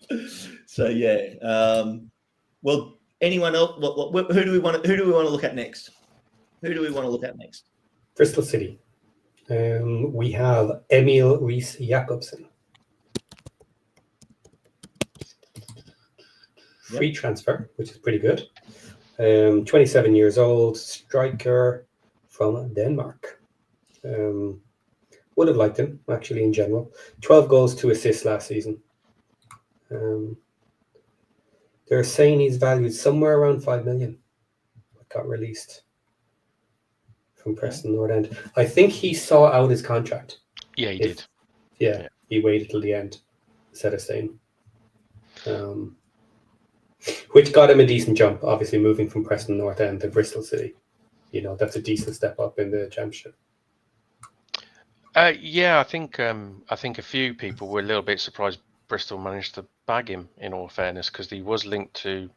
do. So yeah. Well, anyone else? Who do we want to look at next? Who do we want to look at next? Bristol City. We have Emil Rees Jakobsen. Free transfer, which is pretty good. 27 years old, striker from Denmark. Would have liked him, actually, in general. 12 goals, 2 assists last season. They're saying he's valued somewhere around 5 million. Got released from Preston North End. I think he saw out his contract. Yeah, he did. Yeah, he waited till the end instead of staying. Which got him a decent jump, obviously moving from Preston North End to Bristol City. That's a decent step up in the Championship. Yeah, I think a few people were a little bit surprised Bristol managed to bag him, in all fairness, because he was linked to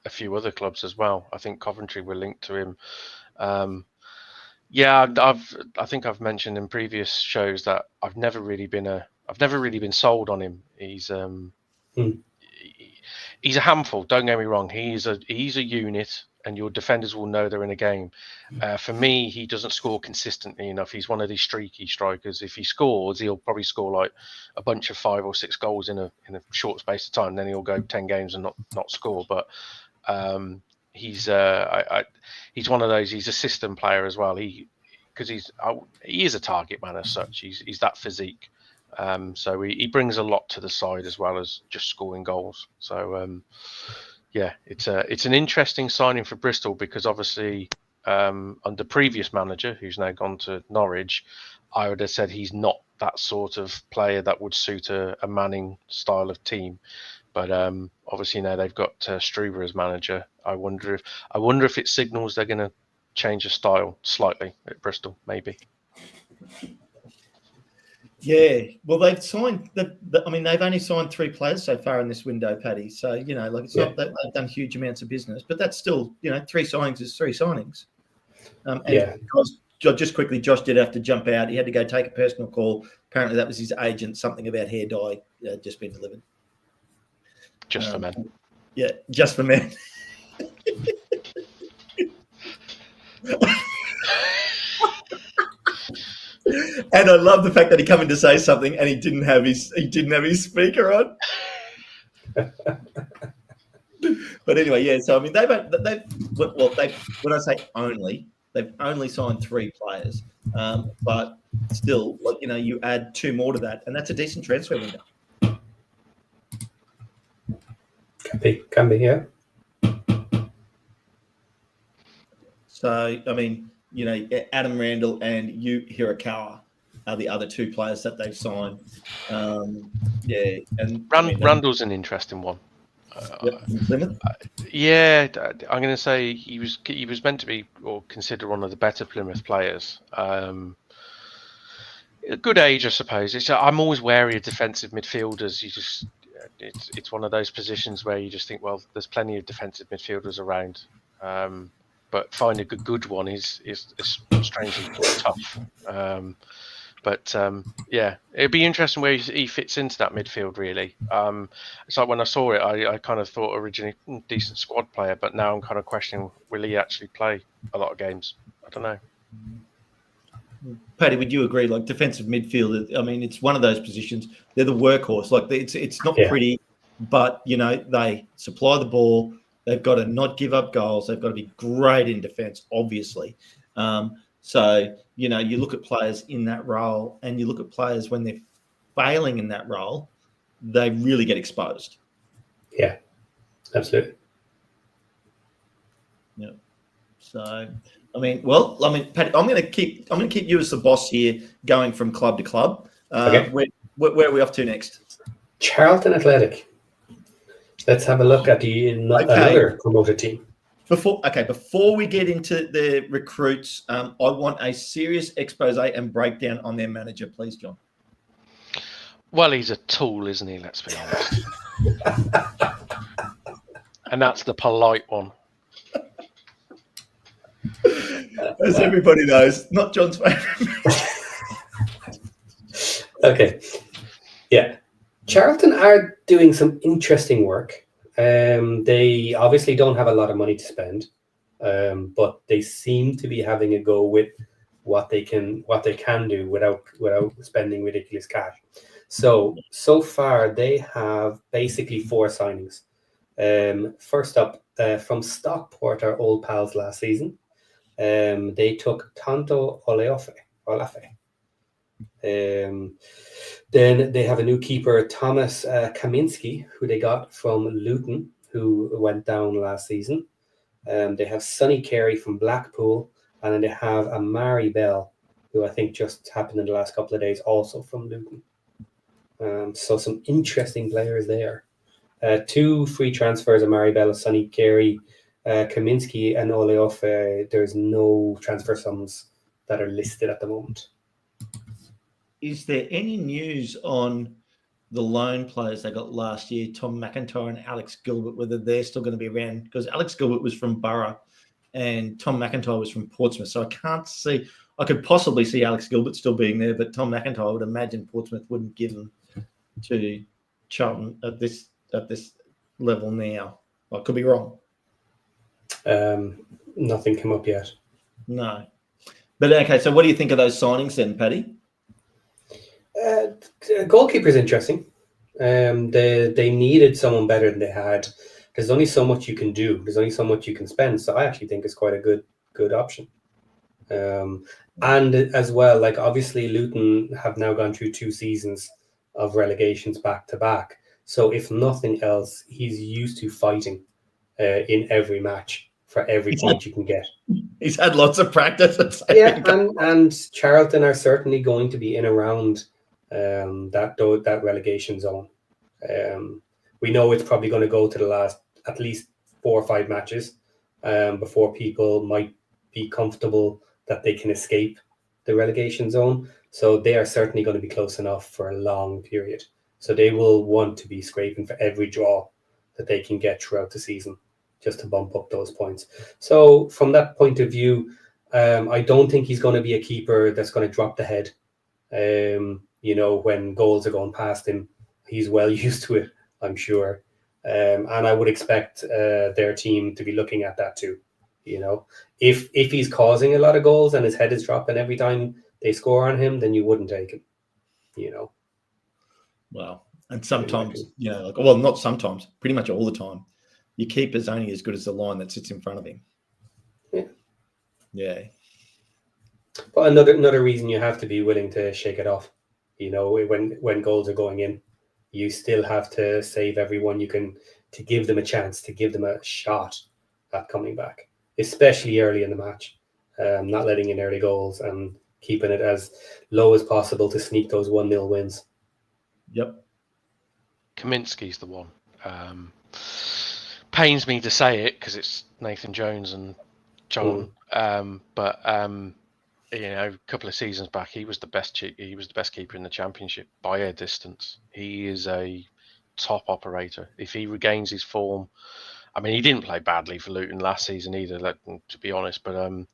a few other clubs as well. I think Coventry were linked to him. Yeah, I think I've mentioned in previous shows that I've never really been sold on him. He's a handful. Don't get me wrong. He's a unit, and your defenders will know they're in a game. For me, he doesn't score consistently enough. He's one of these streaky strikers. If he scores, he'll probably score like a bunch of 5 or 6 goals in a short space of time. Then he'll go 10 games and not score. But he's one of those. He's a system player as well. He is a target man as such. He's that physique. So he brings a lot to the side as well as just scoring goals. So yeah, it's an interesting signing for Bristol, because obviously under previous manager, who's now gone to Norwich, I would have said he's not that sort of player that would suit a Manning style of team. But obviously now they've got Struber as manager. I wonder if it signals they're going to change the style slightly at Bristol, maybe. Yeah, well, they've signed. They've only signed 3 players so far in this window, Paddy. So it's not that they've done huge amounts of business, but that's still 3 signings is 3 signings. Just quickly, Josh did have to jump out. He had to go take a personal call. Apparently, that was his agent. Something about hair dye just been delivered. Just for men. Yeah, just for men. And I love the fact that he came in to say something and he didn't have his speaker on. But anyway, yeah. So I mean, when I say only, they've only signed 3 players, but still, you add 2 more to that, and that's a decent transfer window. Can be, yeah. So I mean, Adam Randall and Yu Hirakawa. are the other two players that they've signed. Yeah, and Randall's an interesting one. from Plymouth. Yeah, I'm going to say he was meant to be or considered one of the better Plymouth players. A good age, I suppose. I'm always wary of defensive midfielders. It's one of those positions where you just think, well, there's plenty of defensive midfielders around, but finding a good one is strangely tough. But yeah, it'd be interesting where he fits into that midfield, really. It's like when I saw it, I kind of thought originally decent squad player, but now I'm kind of questioning, will he actually play a lot of games? I don't know. Paddy, would you agree? Like defensive midfielder, I mean, it's one of those positions. They're the workhorse. Like it's not pretty, but they supply the ball. They've got to not give up goals. They've got to be great in defence, obviously. So, you look at players in that role and you look at players when they're failing in that role, they really get exposed. Yeah, absolutely. Yeah. So, Pat, I'm going to keep you as the boss here, going from club to club. Okay. Where are we off to next? Charlton Athletic. Let's have a look at another promoted team. Before we get into the recruits, I want a serious expose and breakdown on their manager, please, John. Well, he's a tool, isn't he? Let's be honest. And that's the polite one. As everybody knows, not John's favourite. Okay. Yeah. Charlton are doing some interesting work. They obviously don't have a lot of money to spend, but they seem to be having a go with what they can do without spending ridiculous cash. So far they have basically 4 signings. First up, from Stockport, our old pals last season, they took Tonto Olafe. Then they have a new keeper, Thomas Kaminski, who they got from Luton, who went down last season. They have Sonny Carey from Blackpool, and then they have Amari Bell, who I think just happened in the last couple of days, also from Luton. So some interesting players there. 2 free transfers, Amari Bell, Sonny Carey, Kaminski, and Oleofe. There's no transfer sums that are listed at the moment. Is there any news on the loan players they got last year, Tom McIntyre and Alex Gilbert, whether they're still going to be around? Because Alex Gilbert was from Borough and Tom McIntyre was from Portsmouth. So I could possibly see Alex Gilbert still being there, but Tom McIntyre, I would imagine Portsmouth wouldn't give him to Charlton at this level now. I could be wrong. Nothing come up yet. No. But okay, so what do you think of those signings then, Paddy? Goalkeeper is interesting. They needed someone better than they had. There's only so much you can do. There's only so much you can spend. So I actually think it's quite a good option. And as well, like obviously Luton have now gone through 2 seasons of relegations back to back. So if nothing else, he's used to fighting in every match for every point you can get. He's had lots of practice. Yeah, and Charlton are certainly going to be in around that relegation zone. We know it's probably going to go to the last at least 4 or 5 matches before people might be comfortable that they can escape the relegation zone. So they are certainly going to be close enough for a long period. So they will want to be scraping for every draw that they can get throughout the season just to bump up those points. So from that point of view, I don't think he's going to be a keeper that's going to drop the head. When goals are going past him, he's well used to it, I'm sure. And I would expect their team to be looking at that too. If he's causing a lot of goals and his head is dropping every time they score on him, then you wouldn't take him. Well, and sometimes, not sometimes, pretty much all the time, your keeper's only as good as the line that sits in front of him. Yeah. Yeah. But another reason you have to be willing to shake it off. When goals are going in, you still have to save everyone you can to give them a chance, to give them a shot at coming back, especially early in the match. Not letting in early goals and keeping it as low as possible to sneak those 1-0 wins. Yep. Kaminsky's the one. Pains me to say it because it's Nathan Jones and John, but a couple of seasons back, he was the best keeper in the Championship by a distance. He is a top operator. If he regains his form, I mean, he didn't play badly for Luton last season either, to be honest. But I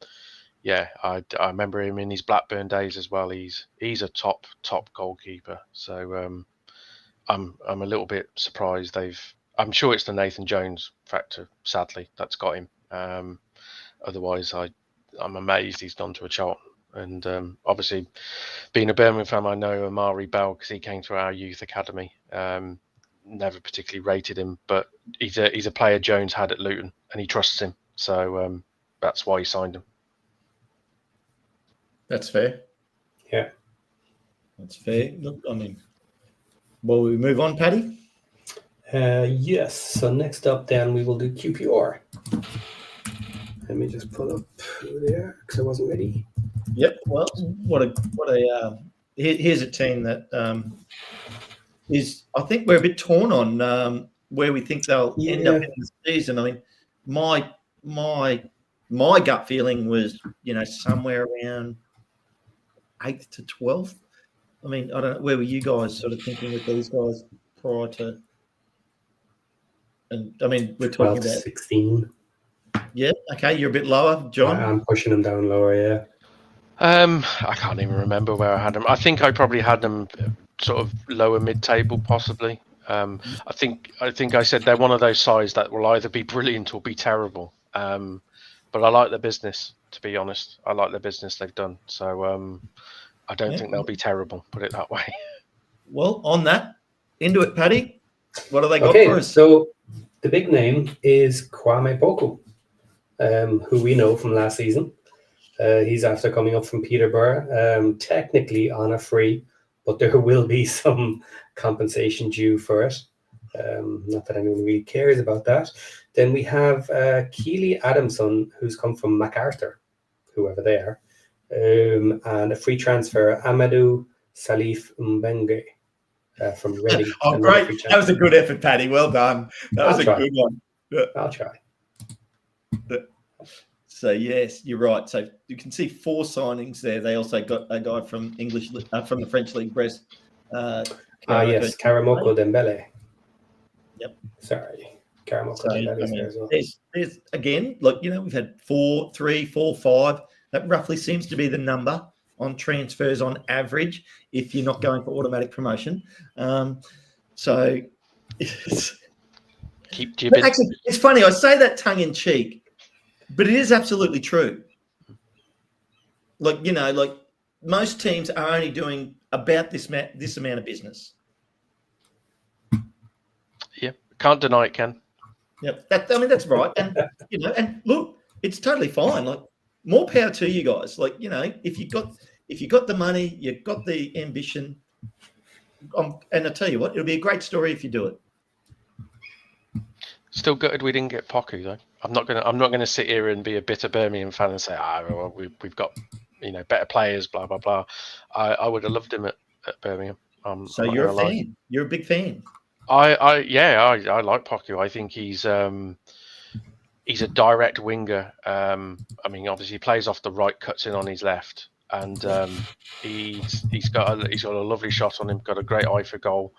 remember him in his Blackburn days as well. He's a top goalkeeper. So I'm a little bit surprised I'm sure it's the Nathan Jones factor, sadly, that's got him. Otherwise, I'm amazed he's gone to a Charlton. And obviously, being a Birmingham fan, I know Amari Bell because he came through our youth academy. Never particularly rated him, but he's a player Jones had at Luton, and he trusts him. So that's why he signed him. That's fair. Yeah, that's fair. Look, I mean, will we move on, Paddy? Yes. So next up, then we will do QPR. Let me just pull up there because I wasn't ready. Yep. Well, here's a team that is. I think we're a bit torn on where we think they'll end up in the season. I mean, my gut feeling was, somewhere around 8th to 12th. I mean, I don't know. Where were you guys sort of thinking with these guys prior to? And I mean, we're talking about 16. Yeah. Okay. You're a bit lower, John. I'm pushing them down lower. Yeah. I can't even remember where I had them. I think I probably had them sort of lower mid-table, possibly. I think I said they're one of those sides that will either be brilliant or be terrible. But I like their business, to be honest. I like the business they've done. So I don't think they'll be terrible, put it that way. Well, on that, into it, Paddy. What do they got for us? So the big name is Kwame Poku, who we know from last season. He's after coming up from Peterborough, technically on a free, but there will be some compensation due for it. Not that anyone really cares about that. Then we have Keely Adamson, who's come from MacArthur, whoever they are, and a free transfer, Amadou Salif Mbenge from Reading. Oh, great. That was a good effort, Paddy. Well done. That was a good one. Yeah. I'll try. So, yes, you're right. So you can see 4 signings there. They also got a guy from from the French League, Brest. Yes, Karamoko Dembele. Yep. Sorry. Karamoko Dembele is there as well. There's again, look, we've had 4, 3, 4, 5. That roughly seems to be the number on transfers on average if you're not going for automatic promotion. So keep jibbing. Actually, it's funny. I say that tongue in cheek, but it is absolutely true. Like most teams are only doing about this amount of business. Yeah, can't deny it, Ken. Yep, that's right. And and look, it's totally fine. Like, more power to you guys. Like, if you got the money, you've got the ambition. And I tell you what, it'll be a great story if you do it. Still gutted we didn't get Poku though. I'm not gonna sit here and be a bitter Birmingham fan and say, well, we've got better players, blah blah blah. I would have loved him at Birmingham. So you're a fan. You're a big fan. I like Poku. I think he's a direct winger. I mean, obviously he plays off the right, cuts in on his left, and he's got a lovely shot on him. Got a great eye for goal.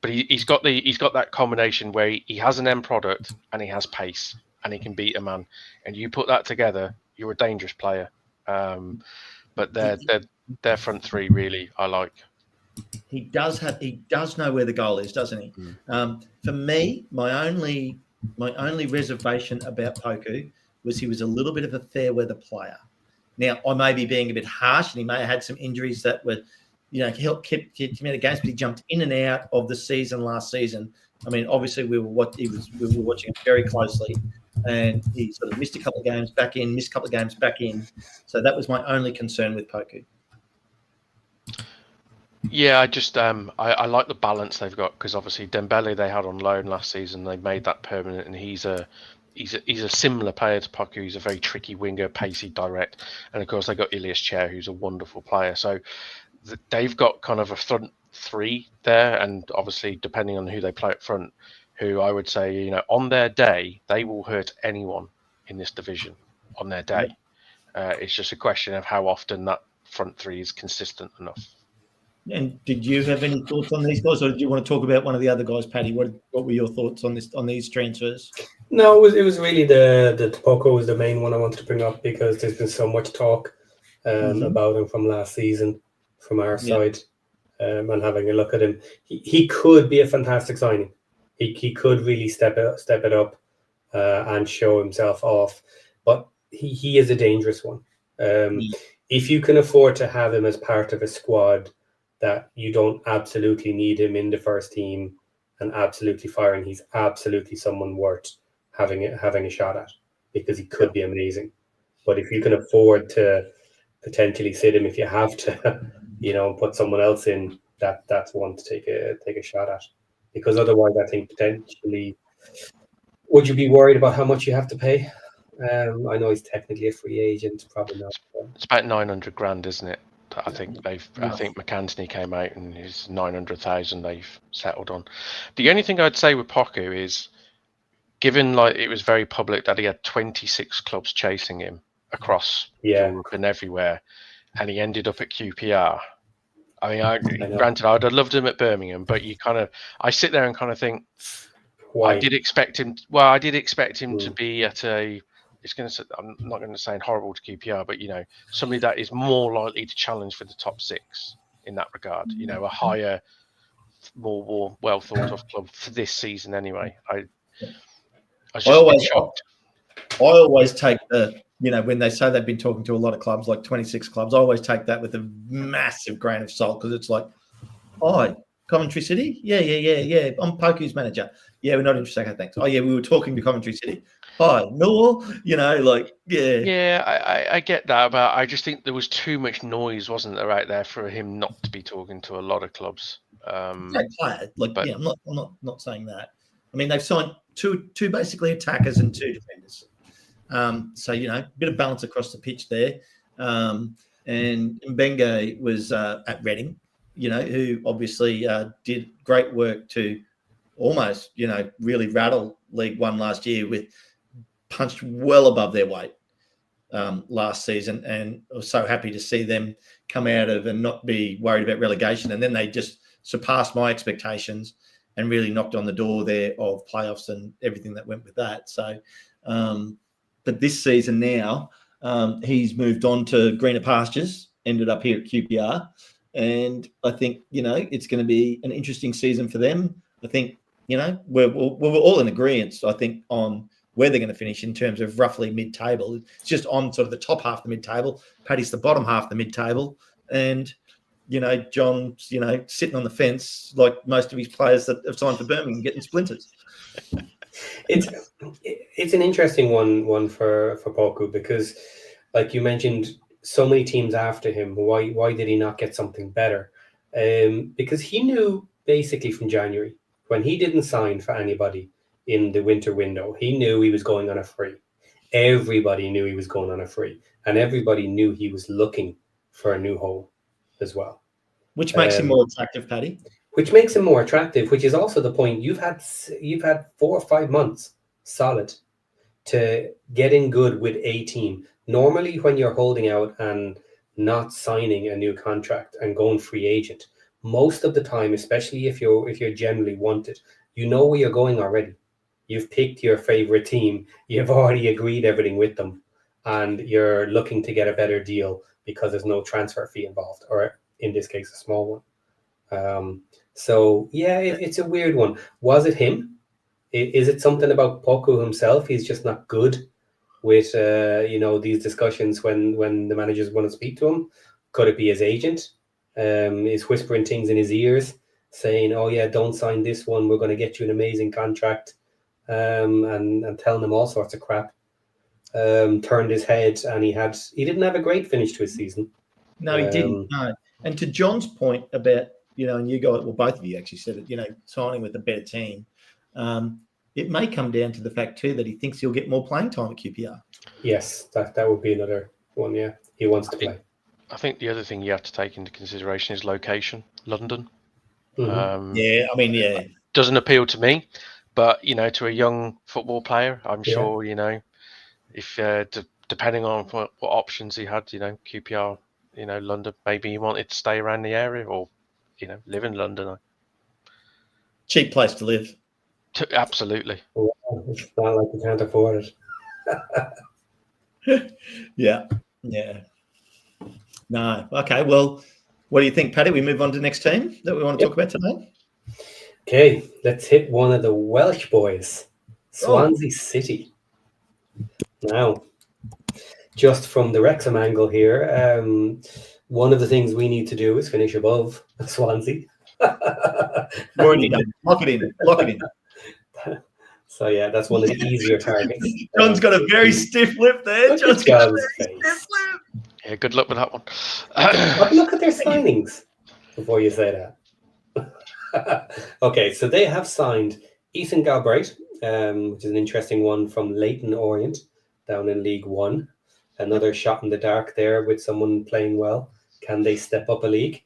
But he's got that combination where he has an end product and he has pace and he can beat a man. And you put that together, you're a dangerous player. But their front three really I like. He does know where the goal is, doesn't he? For me, my only reservation about Poku was he was a little bit of a fair weather player. Now, I may be being a bit harsh, and he may have had some injuries that were, helped keep him out of games, but he jumped in and out of the season last season. I mean, obviously we were watching him very closely, and he sort of missed a couple of games back in, missed a couple of games back in. So that was my only concern with Poku. Yeah, I just I like the balance they've got, because obviously Dembele they had on loan last season. They made that permanent, and he's a he's a similar player to Poku. He's a very tricky winger, pacey, direct, and of course they got Ilias Chair, who's a wonderful player. So they've got kind of a front three there, and obviously depending on who they play up front, who I would say, on their day they will hurt anyone in this division on their day. It's just a question of how often that front three is consistent enough. And did you have any thoughts on these guys, or did you want to talk about one of the other guys, Paddy? What were your thoughts on these transfers? No, it was really the Poco was the main one I wanted to bring up, because there's been so much talk about him from last season from our side, and having a look at him. He could be a fantastic signing. He could really step it up and show himself off, but he is a dangerous one. If you can afford to have him as part of a squad that you don't absolutely need him in the first team and absolutely firing, he's absolutely someone worth having a shot at, because he could be amazing. But if you can afford to potentially sit him, if you have to, put someone else in, that's one to take a shot at, because otherwise I think potentially, would you be worried about how much you have to pay? I know he's technically a free agent, probably not. It's about 900 grand, isn't it? I think I think McAntony came out and his 900,000 they've settled on. The only thing I'd say with Poku is, given it was very public that he had 26 clubs chasing him across Europe and everywhere, and he ended up at QPR. I mean, granted, I'd have loved him at Birmingham, but I sit there and kind of think, why? I did expect him to be at a. I'm not going to say horrible to QPR, but somebody that is more likely to challenge for the top six in that regard. A higher, more well thought of club for this season anyway. I was just shocked. I always take when they say they've been talking to a lot of clubs, like 26 clubs, I always take that with a massive grain of salt, because it's like, Coventry City? Yeah. I'm Poku's manager. Yeah, we're not interested. Okay, thanks. Oh, yeah, we were talking to Coventry City. Hi, Millwall. Yeah, I get that, but I just think there was too much noise, wasn't there, right there, for him not to be talking to a lot of clubs. Great player. I'm not saying that. I mean, they've signed two basically attackers and two defenders. So a bit of balance across the pitch there. And Mbenge was at Reading, who obviously did great work to almost, really rattle League One last year, with punched well above their weight last season. And I was so happy to see them come out of and not be worried about relegation. And then they just surpassed my expectations and really knocked on the door there of playoffs and everything that went with that. So, but this season now, he's moved on to greener pastures, ended up here at QPR. And I think, it's going to be an interesting season for them. I think, we're all in agreement, I think, on where they're going to finish in terms of roughly mid-table. It's just on sort of the top half of the mid-table. Paddy's the bottom half of the mid-table. And, John's, sitting on the fence like most of his players that have signed for Birmingham, getting splinters. It's an interesting one for Poku, because, like you mentioned, so many teams after him. Why did he not get something better? Because he knew basically from January, when he didn't sign for anybody in the winter window, he knew he was going on a free. Everybody knew he was going on a free, and everybody knew he was looking for a new home as well. Which makes him more attractive, Paddy. Which makes him more attractive, which is also the point. You've had 4 or 5 months solid to get in good with a team. Normally, when you're holding out and not signing a new contract and going free agent, most of the time, especially if you're generally wanted, where you're going already. You've picked your favorite team. You've already agreed everything with them, and you're looking to get a better deal because there's no transfer fee involved, or in this case, a small one. So yeah, it's a weird one. Was it him? Is it something about Poku himself? He's just not good with these discussions when the managers want to speak to him. Could it be his agent? Is whispering things in his ears, saying, "Oh yeah, don't sign this one. We're going to get you an amazing contract," and telling him all sorts of crap. Turned his head, and he didn't have a great finish to his season. No, he didn't. No. And to John's point about, and you guys, well, both of you actually said it, signing with a better team. it may come down to the fact too that he thinks he'll get more playing time at QPR. Yes, that would be another one. Yeah, he wants to play. I think the other thing you have to take into consideration is location. London. Mm-hmm. Doesn't appeal to me, but to a young football player, I'm sure if depending on what options he had, QPR, London, maybe he wanted to stay around the area or live in London. Cheap place to live. Absolutely. Well, it's not like you can't afford it. Yeah. No. Okay. Well, what do you think, Paddy? We move on to the next team that we want to talk about today. Okay, let's hit one of the Welsh boys, Swansea City. Now, just from the Wrexham angle here, one of the things we need to do is finish above Swansea. Already done. Lock it in. So yeah, that's one of the easier targets. John's got a very stiff lip there. John's got a very stiff lip. Yeah, good luck with that one. But look at their signings before you say that. Okay, so they have signed Ethan Galbraith, which is an interesting one from Leyton Orient down in League One. Another shot in the dark there with someone playing well. Can they step up a league?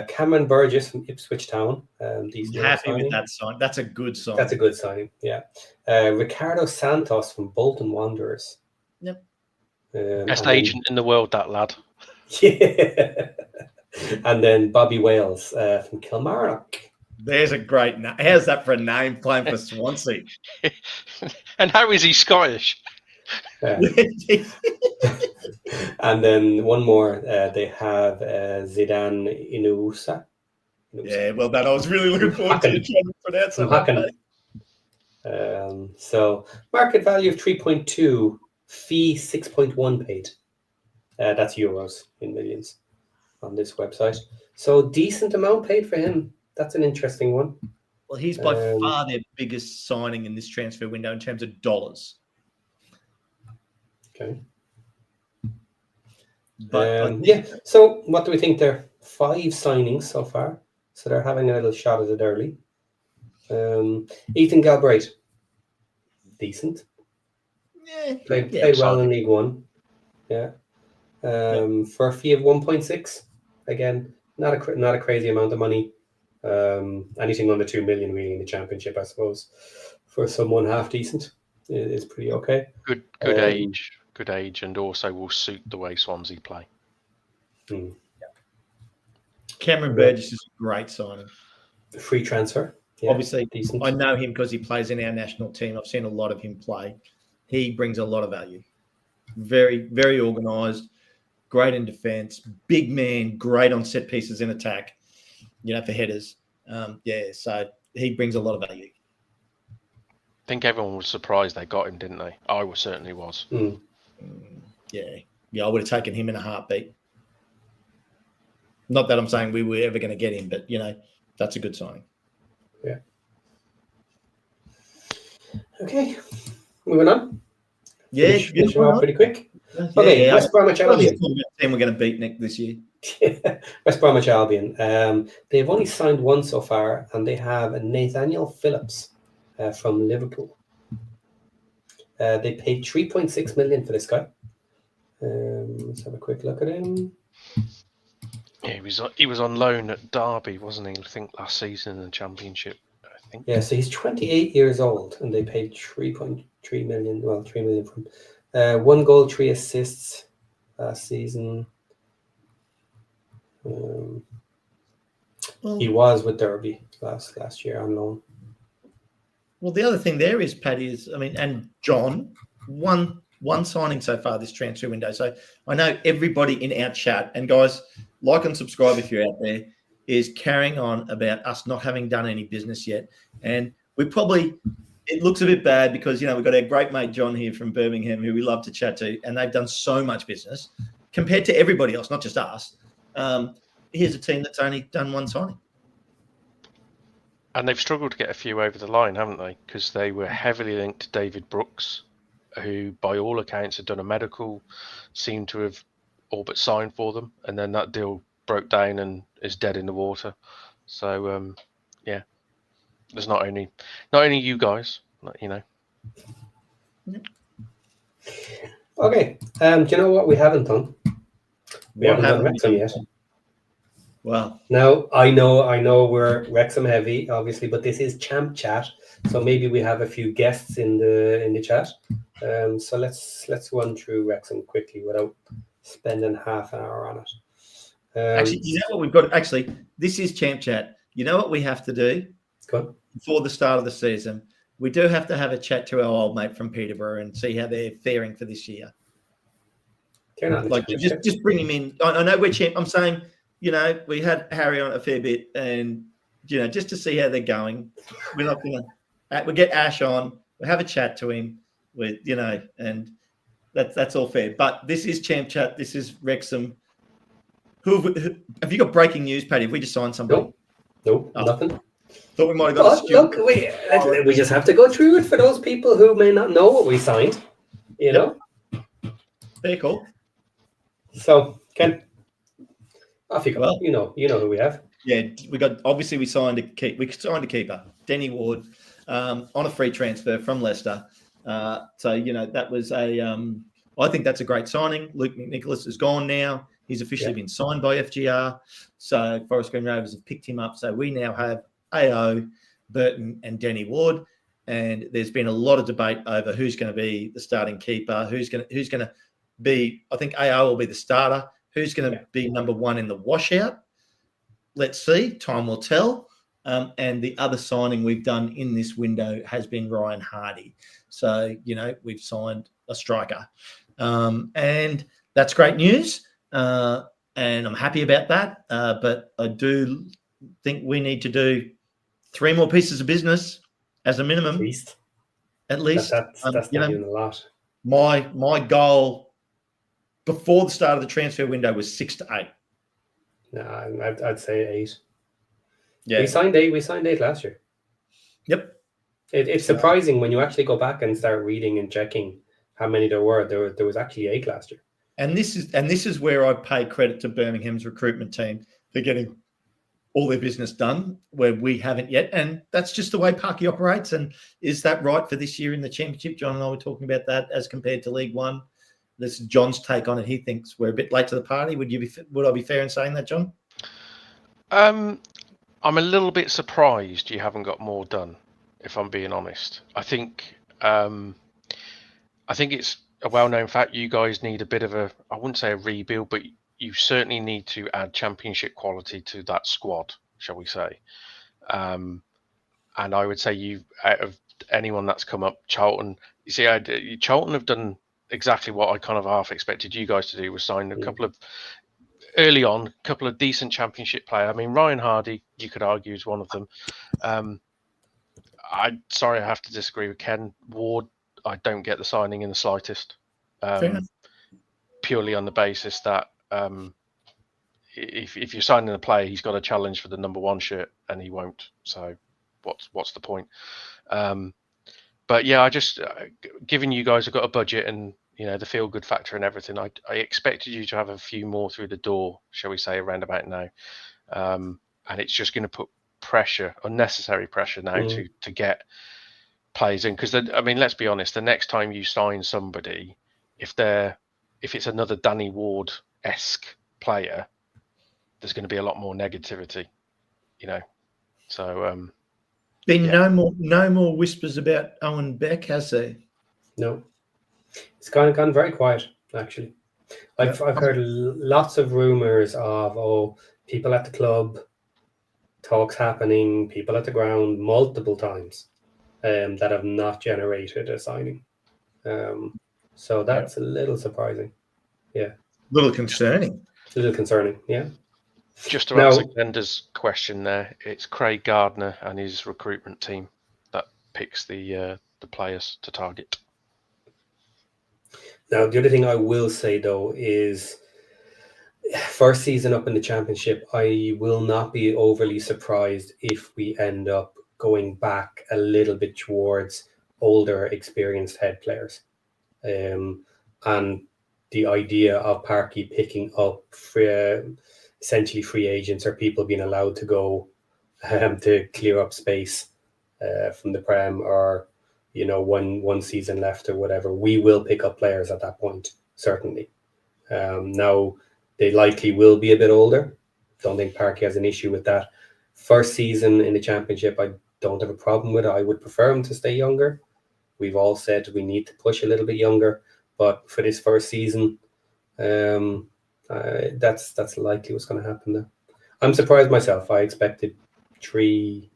Cameron Burgess from Ipswich Town. Happy with that sign. That's a good sign. That's a good sign, yeah. Ricardo Santos from Bolton Wanderers. Yep. Best agent in the world, that lad. Yeah. And then Bobby Wales from Kilmarnock. There's a great name. How's that for a name playing for Swansea? And how is he Scottish? And then one more, they have Zidane Inusa. Yeah, well done. I was really looking forward to trying to pronounce that. So market value of 3.2, fee 6.1 paid. That's euros in millions on this website. So decent amount paid for him. That's an interesting one. Well, he's by far their biggest signing in this transfer window in terms of dollars. Okay. But so what do we think there? 5 signings so far. So they're having a little shot at it early. Ethan Galbraith, decent. Yeah. Played well in League One. Yeah. For a fee of 1.6. Again, not a crazy amount of money. Anything under 2 million really in the Championship, I suppose, for someone half decent is pretty okay. Good age, and also will suit the way Swansea play. Cameron Burgess is a great signing. Free transfer. Yeah, obviously, decent. I know him because he plays in our national team. I've seen a lot of him play. He brings a lot of value. Very, very organised, great in defence, big man, great on set pieces in attack, for headers. So he brings a lot of value. I think everyone was surprised they got him, didn't they? I certainly was. Yeah, I would have taken him in a heartbeat. Not that I'm saying we were ever going to get him, but, that's a good signing. Yeah. Okay, moving on. Yeah, finish off pretty quick. Okay, West Bromwich Albion. Team we're going to beat Nick this year. West Bromwich Albion. They've only signed one so far, and they have Nathaniel Phillips from Liverpool. They paid 3.6 million for this guy. Let's have a quick look at him. Yeah, he was on loan at Derby, wasn't he? I think last season in the Championship. I think. Yeah, so he's 28 years old, and they paid 3.3 million. Well, 3 million from 1 goal, 3 assists last season. He was with Derby last year on loan. Well, the other thing there is, Paddy, and John, one signing so far this transfer window. So I know everybody in our chat, and guys, like and subscribe if you're out there, is carrying on about us not having done any business yet. And it looks a bit bad because, we've got our great mate John here from Birmingham who we love to chat to, and they've done so much business compared to everybody else, not just us. Here's a team that's only done one signing. And they've struggled to get a few over the line, haven't they? Because they were heavily linked to David Brooks, who by all accounts had done a medical, seemed to have all but signed for them. And then that deal broke down and is dead in the water. So, there's not only you guys, you know. Okay. Do you know what we haven't done? We haven't done Wrexham yet. Well, Now I know we're Wrexham heavy, obviously, but this is Champ Chat, so maybe we have a few guests in the chat. So let's run through Wrexham quickly without spending half an hour on it. actually, you know what we've got? Actually, this is Champ Chat. You know what we have to do before the start of the season? We do have to have a chat to our old mate from Peterborough and see how they're faring for this year. Like just bring him in. I know we're champ. I'm saying, you know, we had Harry on a fair bit, and you know, just to see how they're going. We're not gonna. We get Ash on. We have a chat to him. With you know, and that's all fair. But this is Champ Chat. This is Wrexham. Who have you got breaking news, Paddy? Have we just signed somebody? Nope, nothing. Thought we might have got a student. Look, we just have to go through it for those people who may not know what we signed. You know. Very cool. So, Ken, off you go. Well, you know who we have. Yeah, we signed a keeper, Denny Ward, on a free transfer from Leicester. So you know that was I think that's a great signing. Luke McNicholas is gone now. He's officially been signed by FGR. So Forest Green Rovers have picked him up. So we now have AO, Burton, and Denny Ward. And there's been a lot of debate over who's going to be the starting keeper, who's going to be. I think AO will be the starter. Who's going to be number one in the washout? Let's see. Time will tell. And the other signing we've done in this window has been Ryan Hardy. So, you know, we've signed a striker. And that's great news. And I'm happy about that. But I do think we need to do 3 more pieces of business as a minimum. At least. That's not even a lot. My goal before the start of the transfer window was 6 to 8. No, I'd say 8. Yeah, we signed 8. We signed 8 last year. Yep. It's surprising when you actually go back and start reading and checking how many there were. There was actually 8 last year. And this is where I pay credit to Birmingham's recruitment team for getting all their business done where we haven't yet. And that's just the way Parky operates. And is that right for this year in the Championship? John and I were talking about that as compared to League One. This is John's take on it. He thinks we're a bit late to the party. Would I be fair in saying that, John? I'm a little bit surprised you haven't got more done, if I'm being honest. I think it's a well-known fact you guys need a bit of a, I wouldn't say a rebuild, but you certainly need to add championship quality to that squad, shall we say. And I would say out of anyone that's come up, Charlton, you see, Charlton have done exactly what I kind of half expected you guys to do, was sign a couple of decent championship players. I mean, Ryan Hardy, you could argue, is one of them. I have to disagree with Ken. Ward, I don't get the signing in the slightest. Purely on the basis that if you're signing a player, he's got a challenge for the number 1 shirt, and he won't. So what's the point? But yeah, I just given you guys have got a budget and you know the feel good factor and everything, I expected you to have a few more through the door, shall we say, around about now. And it's just going to put unnecessary pressure now to get players in, because I mean, let's be honest, the next time you sign somebody, if it's another Danny Ward-esque player, there's going to be a lot more negativity, you know. So been no more whispers about Owen Beck, has there? No, it's gone very quiet, actually. I've heard lots of rumors of people at the club, talks happening, people at the ground multiple times that have not generated a signing. So that's a little surprising. Yeah. A little concerning. Yeah. Just to answer Gender's question there, it's Craig Gardner and his recruitment team that picks the players to target. Now, the other thing I will say, though, is first season up in the Championship, I will not be overly surprised if we end up going back a little bit towards older, experienced head players. And the idea of Parky picking up essentially free agents or people being allowed to go to clear up space from the Prem or one season left or whatever, we will pick up players at that point, certainly. Now, they likely will be a bit older. Don't think Parky has an issue with that. First season in the Championship, I don't have a problem with it. I would prefer him to stay younger. We've all said we need to push a little bit younger, but for this first season, that's likely what's going to happen there. I'm surprised myself. I expected 3-4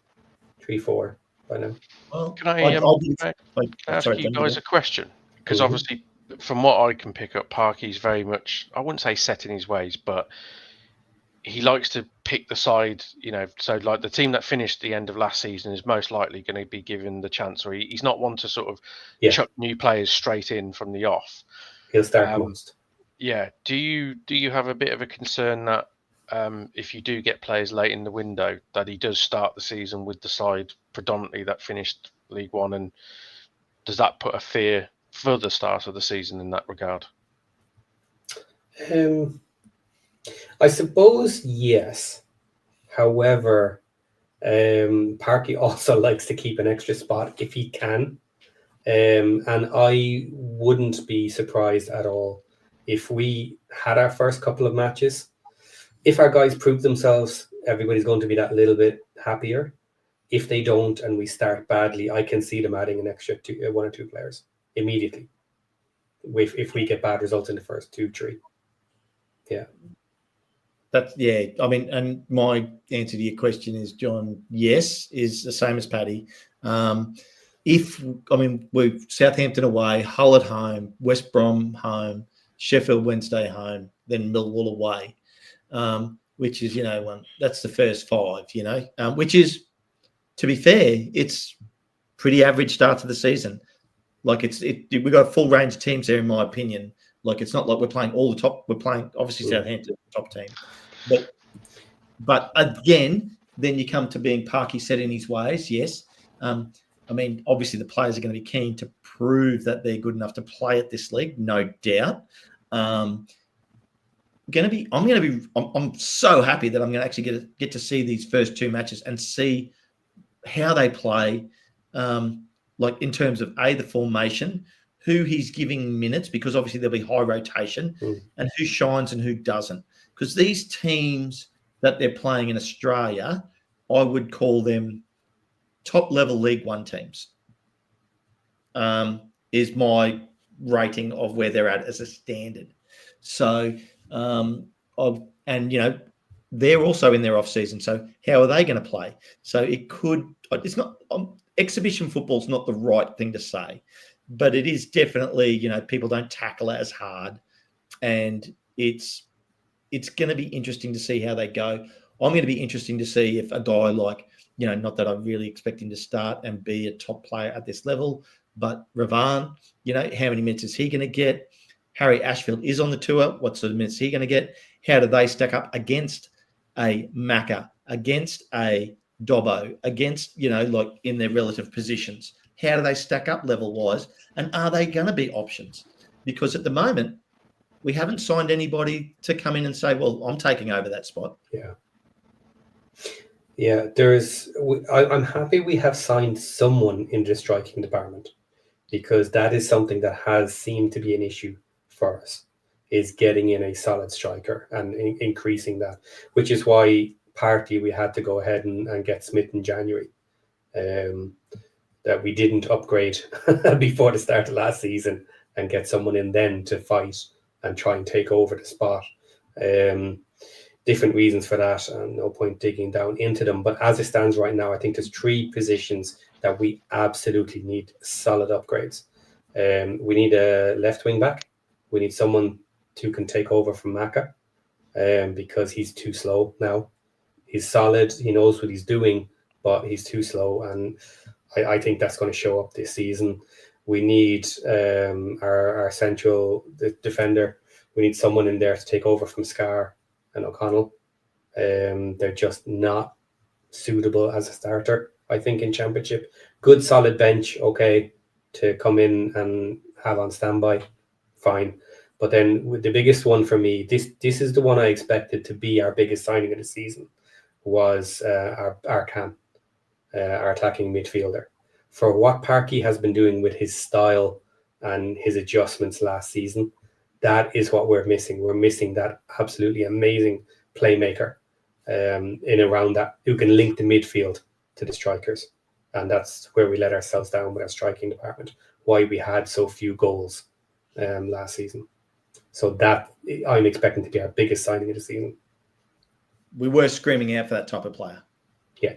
by now. Well, Can I ask sorry, you guys a question? Because obviously, from what I can pick up, Parky's very much, I wouldn't say set in his ways, but he likes to pick the side, so like the team that finished the end of last season is most likely going to be given the chance, or he's not one to sort of chuck new players straight in from the off. He'll start most. Yeah. Do you have a bit of a concern that if you do get players late in the window, that he does start the season with the side predominantly that finished League One, and does that put a fear for the start of the season in that regard? I suppose yes. However, Parky also likes to keep an extra spot if he can. And I wouldn't be surprised at all if we had our first couple of matches. If our guys prove themselves, everybody's going to be that little bit happier. If they don't and we start badly, I can see them adding an extra 1 or 2 players immediately. If we get bad results in the first 2-3. Yeah. I mean, and my answer to your question is, John, yes, is the same as Paddy. We've Southampton away, Hull at home, West Brom home, Sheffield Wednesday home, then Millwall away, which is, that's the first 5, which is, to be fair, it's pretty average start to the season. Like we've got a full range of teams there, in my opinion. Like, it's not like we're playing all the top. We're playing, obviously, Southampton, top team. But again, then you come to being Parky set in his ways, yes. Obviously, the players are going to be keen to prove that they're good enough to play at this league, no doubt. I'm so happy that I'm going to actually get to see these first 2 matches and see how they play, like in terms of the formation, who he's giving minutes, because obviously there'll be high rotation, and who shines and who doesn't. Because these teams that they're playing in Australia, I would call them top-level League One teams, is my rating of where they're at as a standard. So, they're also in their off-season. So how are they going to play? So it's not, exhibition football's not the right thing to say, but it is definitely, people don't tackle as hard, and it's going to be interesting to see how they go. I'm going to be interesting to see if a guy like, not that I really expect him to start and be a top player at this level, but Ravan, how many minutes is he going to get? Harry Ashfield is on the tour. What sort of minutes is he going to get? How do they stack up against a Macca, against a Dobbo, against, like in their relative positions? How do they stack up level-wise? And are they going to be options? Because at the moment, we haven't signed anybody to come in and say, well, I'm taking over that spot. Yeah, I'm happy we have signed someone in the striking department, because that is something that has seemed to be an issue for us, is getting in a solid striker and increasing that, which is why partly we had to go ahead and get Smith in January. That we didn't upgrade before the start of last season and get someone in then to fight and try and take over the spot. Different reasons for that, and no point digging down into them. But as it stands right now, I think there's 3 positions that we absolutely need solid upgrades. We need a left wing back. We need someone who can take over from Macca, because he's too slow now. He's solid. He knows what he's doing, but he's too slow. And I think that's going to show up this season. We need our central defender. We need someone in there to take over from Scar and O'Connell. They're just not suitable as a starter, I think, in Championship. Good solid bench, okay, to come in and have on standby, fine. But then the biggest one for me, this is the one I expected to be our biggest signing of the season, was our Cam, our attacking midfielder. for what Parky has been doing with his style and his adjustments last season, that is what we're missing. We're missing that absolutely amazing playmaker in around that who can link the midfield to the strikers. And that's where we let ourselves down with our striking department, why we had so few goals last season. So that I'm expecting to be our biggest signing of the season. We were screaming out for that type of player. Yeah.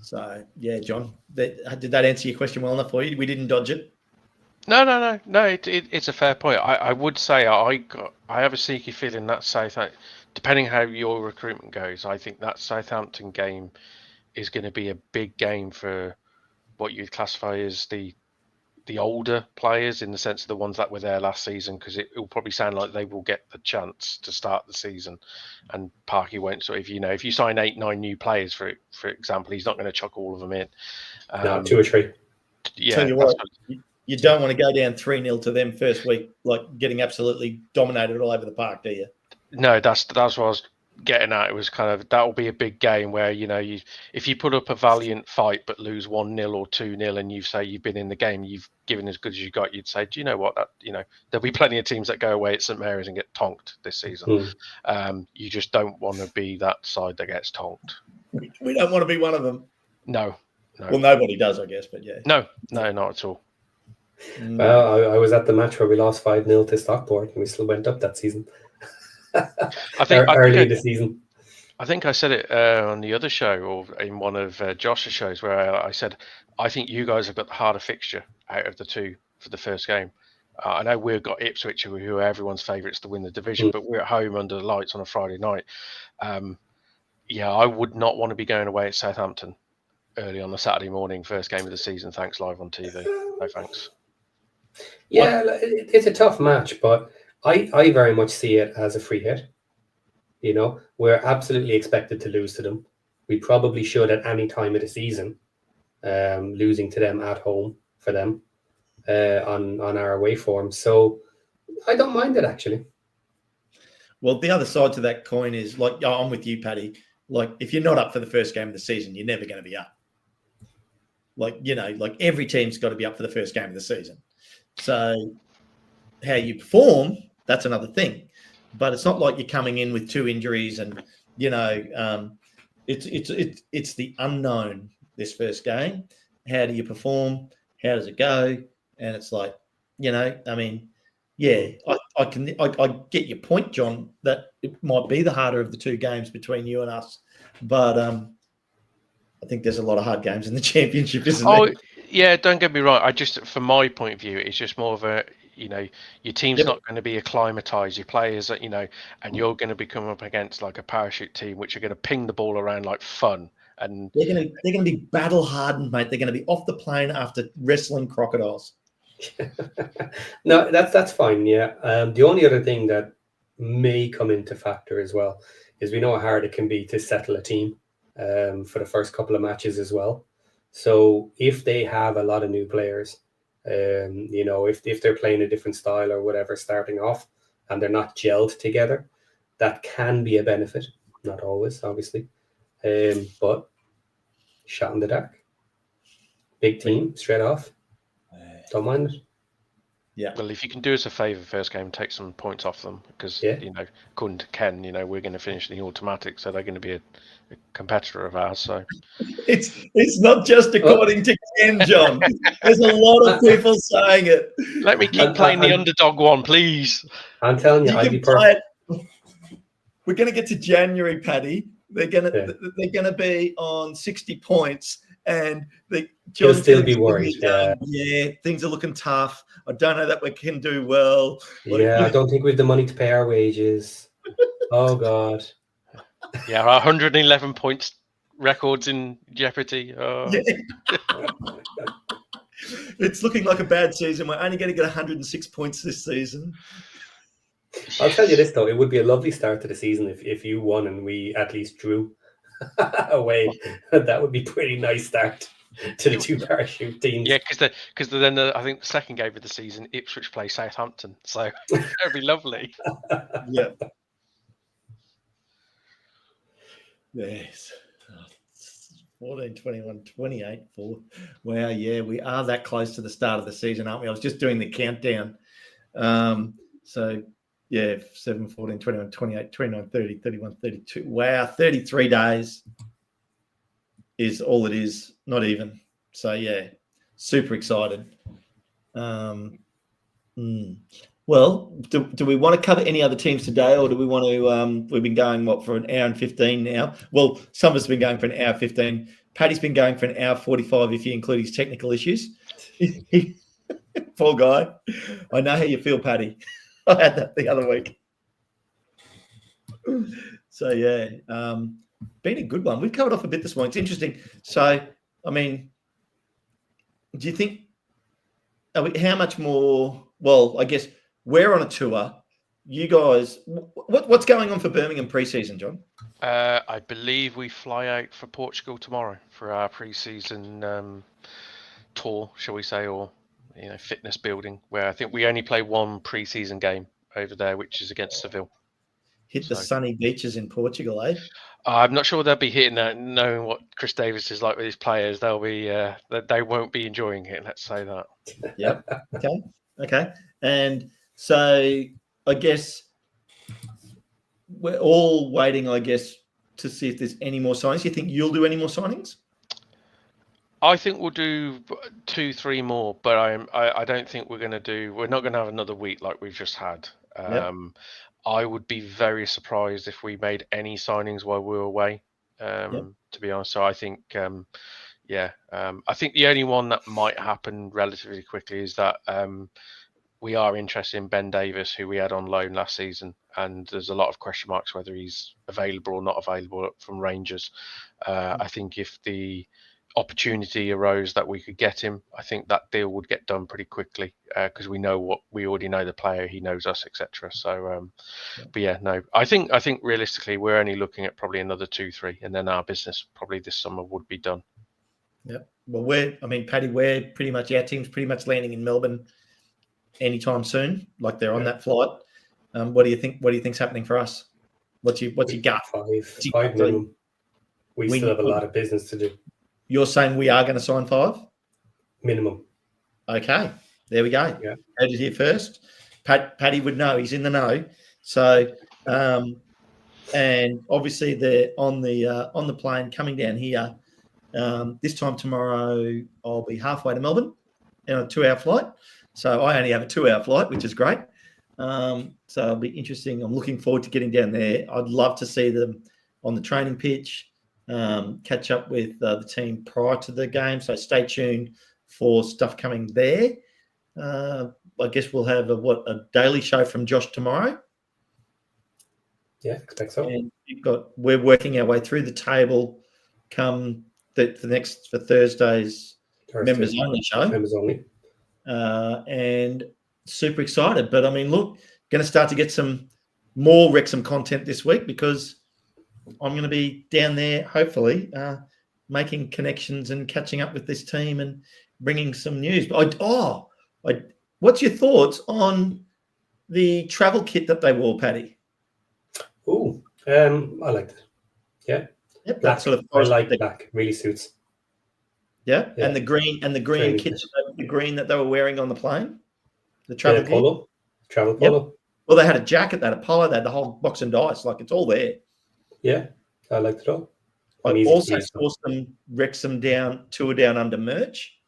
So, yeah, John, did that answer your question well enough for you? We didn't dodge it? No. It's a fair point. I would say I have a sneaky feeling that depending how your recruitment goes, I think that Southampton game is going to be a big game for what you'd classify as the older players, in the sense of the ones that were there last season, because it will probably sound like they will get the chance to start the season, and Parky won't. So if you sign 8-9 new players, for example, he's not going to chuck all of them in. No, 2 or 3. Yeah, tell you what, you don't want to go down 3-0 to them first week, like getting absolutely dominated all over the park, do you? No, that's what I was getting at. It was kind of, that will be a big game where, if you put up a valiant fight but lose 1-0 or 2-0, and you say you've been in the game, you've given as good as you got, you'd say, do you know what, there'll be plenty of teams that go away at St Mary's and get tonked this season. You just don't want to be that side that gets tonked. We don't want to be one of them. No. Well, nobody does, I guess, but yeah. No, not at all. Well, I was at the match where we lost 5-0 to Stockport, and we still went up that season. I think early in the season. I think I said it on the other show, or in one of Josh's shows, where I said, I think you guys have got the harder fixture out of the two for the first game. I know we've got Ipswich, who are everyone's favourites to win the division, but we're at home under the lights on a Friday night. I would not want to be going away at Southampton early on a Saturday morning, first game of the season. Thanks, live on TV. No thanks. Yeah, it's a tough match, but I very much see it as a free hit. We're absolutely expected to lose to them. We probably should at any time of the season, losing to them at home for them on our away form. So I don't mind it, actually. Well, the other side to that coin is, like, I'm with you, Paddy. Like, if you're not up for the first game of the season, you're never going to be up. Like, every team's got to be up for the first game of the season. So how you perform, that's another thing. But it's not like you're coming in with 2 injuries and, it's the unknown this first game. How do you perform? How does it go? And it's like, I get your point, John, that it might be the harder of the 2 games between you and us. But I think there's a lot of hard games in the championship, isn't there? Yeah, don't get me wrong. From my point of view, it's just more of a, your team's not going to be acclimatized. Your players, and you're going to be coming up against like a parachute team, which are going to ping the ball around like fun. And they're going to be battle hardened, mate. They're going to be off the plane after wrestling crocodiles. No, that's fine. Yeah. The only other thing that may come into factor as well is we know how hard it can be to settle a team for the first couple of matches as well. So if they have a lot of new players, if they're playing a different style or whatever starting off, and they're not gelled together, that can be a benefit. Not always, obviously, but shot in the dark. Big team straight off. Don't mind it. Yeah. Well, if you can do us a favour first game, take some points off them, because according to Ken, we're going to finish the automatic, so they're going to be a competitor of ours. So it's not just according to Ken, John. There's a lot of people saying it. Let me keep playing the underdog one, please. I'm telling you, I'd be perfect. We're going to get to January, Paddy. They're going to be on 60 points. And you'll still be worried. Yeah, things are looking tough. I don't know that we can do well. I don't think we have the money to pay our wages. Oh, God. Yeah, our 111 points records in jeopardy. Oh. Yeah. It's looking like a bad season. We're only going to get 106 points this season. I'll tell you this, though. It would be a lovely start to the season if you won and we at least drew away. That would be pretty nice start to the 2 parachute teams. Yeah, because then I think the second game of the season, Ipswich play Southampton, so that'd be lovely. Yeah. Yes. 14, 21, 28 for. Wow, yeah, we are that close to the start of the season, aren't we? I was just doing the countdown. So, yeah, 7, 14, 21, 28, 29, 30, 31, 32. Wow, 33 days is all it is, not even. So, yeah, super excited. Well, do we want to cover any other teams today, or do we want to? We've been going for an hour and 15 now. Well, some of us have been going for an hour 15. Paddy's been going for an hour 45 if you include his technical issues. Poor guy. I know how you feel, Paddy. I had that the other week. So yeah, been a good one. We've covered off a bit this morning. It's interesting. So, I mean, do you think? How much more? Well, I guess we're on a tour. You guys, what's going on for Birmingham preseason, John? I believe we fly out for Portugal tomorrow for our preseason tour, shall we say, or fitness building. Where I think we only play one preseason game over there, which is against Seville. The sunny beaches in Portugal, eh? I'm not sure they'll be hitting that. Knowing what Chris Davis is like with his players, they'll be they won't be enjoying it. Let's say that. Yep. Okay. And so I guess we're all waiting, I guess, to see if there's any more signings. You think you'll do any more signings? I think we'll do 2-3 more, but I don't think we're not going to have another week like we've just had. I would be very surprised if we made any signings while we were away, to be honest. So I think, I think the only one that might happen relatively quickly is that we are interested in Ben Davis, who we had on loan last season, and there's a lot of question marks whether he's available or not available from Rangers. I think if the opportunity arose that we could get him, I think that deal would get done pretty quickly because we already know the player, he knows us, etc. So, but yeah, no, I think realistically we're only looking at probably another 2-3, and then our business probably this summer would be done. Yeah. Well, Paddy, our team's pretty much landing in Melbourne anytime soon. Like they're on that flight. What do you think? What do you think's happening for us? What's your gut? Five minimum. We still have a lot of business to do. You're saying we are going to sign 5? Minimum. Okay. There we go. Yeah. Heard it here first. Paddy would know. He's in the know. So, and obviously they're on the plane coming down here. This time tomorrow, I'll be halfway to Melbourne on a 2-hour flight. So I only have a 2-hour flight, which is great. So it'll be interesting. I'm looking forward to getting down there. I'd love to see them on the training pitch. Catch up with the team prior to the game. So stay tuned for stuff coming there. I guess we'll have a daily show from Josh tomorrow. Yeah, expect so. And we're working our way through the table. Come for Thursday's members only show. Members only. And super excited. But I mean, look, going to start to get some more Wrexham content this week because I'm going to be down there, hopefully, making connections and catching up with this team and bringing some news. But what's your thoughts on the travel kit that they wore, Paddy? Oh, I liked it. Yeah, yep, black. I like black. Really suits. Yeah, and the green kit, the green that they were wearing on the plane, the travel polo. Travel polo. Yep. Well, they had a jacket, they had a polo, they had the whole box and dice. Like it's all there. Yeah, I liked it all. I also saw some Wrexham tour down under merch.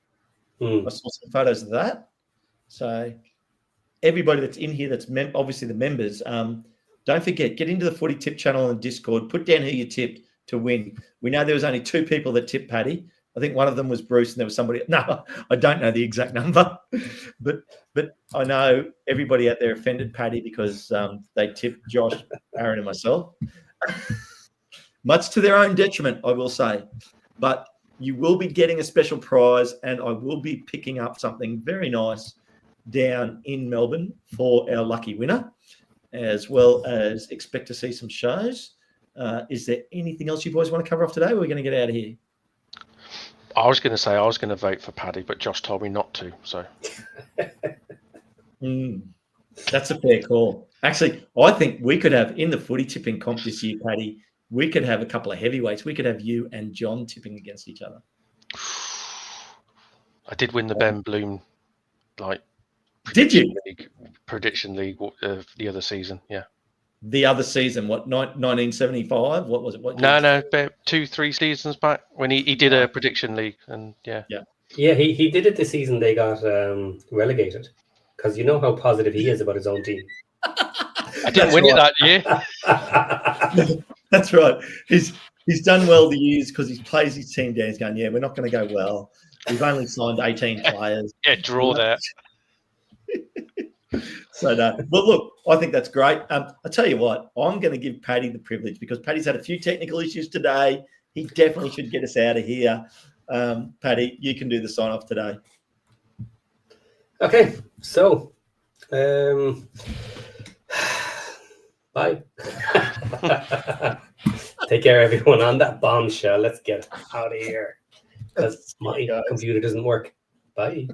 I saw some photos of that. So everybody that's in here, that's obviously the members, don't forget, get into the Footy Tip channel on Discord. Put down who you tipped to win. We know there was only 2 people that tipped Paddy. I think one of them was Bruce, and there was somebody. No, I don't know the exact number, but I know everybody out there offended Paddy because they tipped Josh, Aaron, and myself. Much to their own detriment, I will say. But you will be getting a special prize, and I will be picking up something very nice down in Melbourne for our lucky winner, as well as expect to see some shows. Is there anything else you boys want to cover off today? Or are we going to get out of here? I was going to say I was going to vote for Paddy, but Josh told me not to. So that's a fair call. Actually, I think we could have in the footy tipping comp this year, Paddy, we could have a couple of heavyweights. We could have you and John tipping against each other. I did win the Ben Bloom, Did you? prediction league the other season? Yeah. The other season, what, 1975? What was it? What No, about 2-3 seasons back when he did a prediction league, and yeah, he did it the season they got relegated, because you know how positive he is about his own team. I didn't win it that year. That's right. He's done well the years because he plays his team down. He's going, yeah, we're not going to go well. We've only signed 18 players. Yeah, draw there. So no. Well, look, I think that's great. I tell you what, I'm going to give Paddy the privilege because Paddy's had a few technical issues today. He definitely should get us out of here. Paddy, you can do the sign off today. Okay, so bye. Take care, everyone. On that bombshell, let's get out of here because my computer doesn't work. Bye.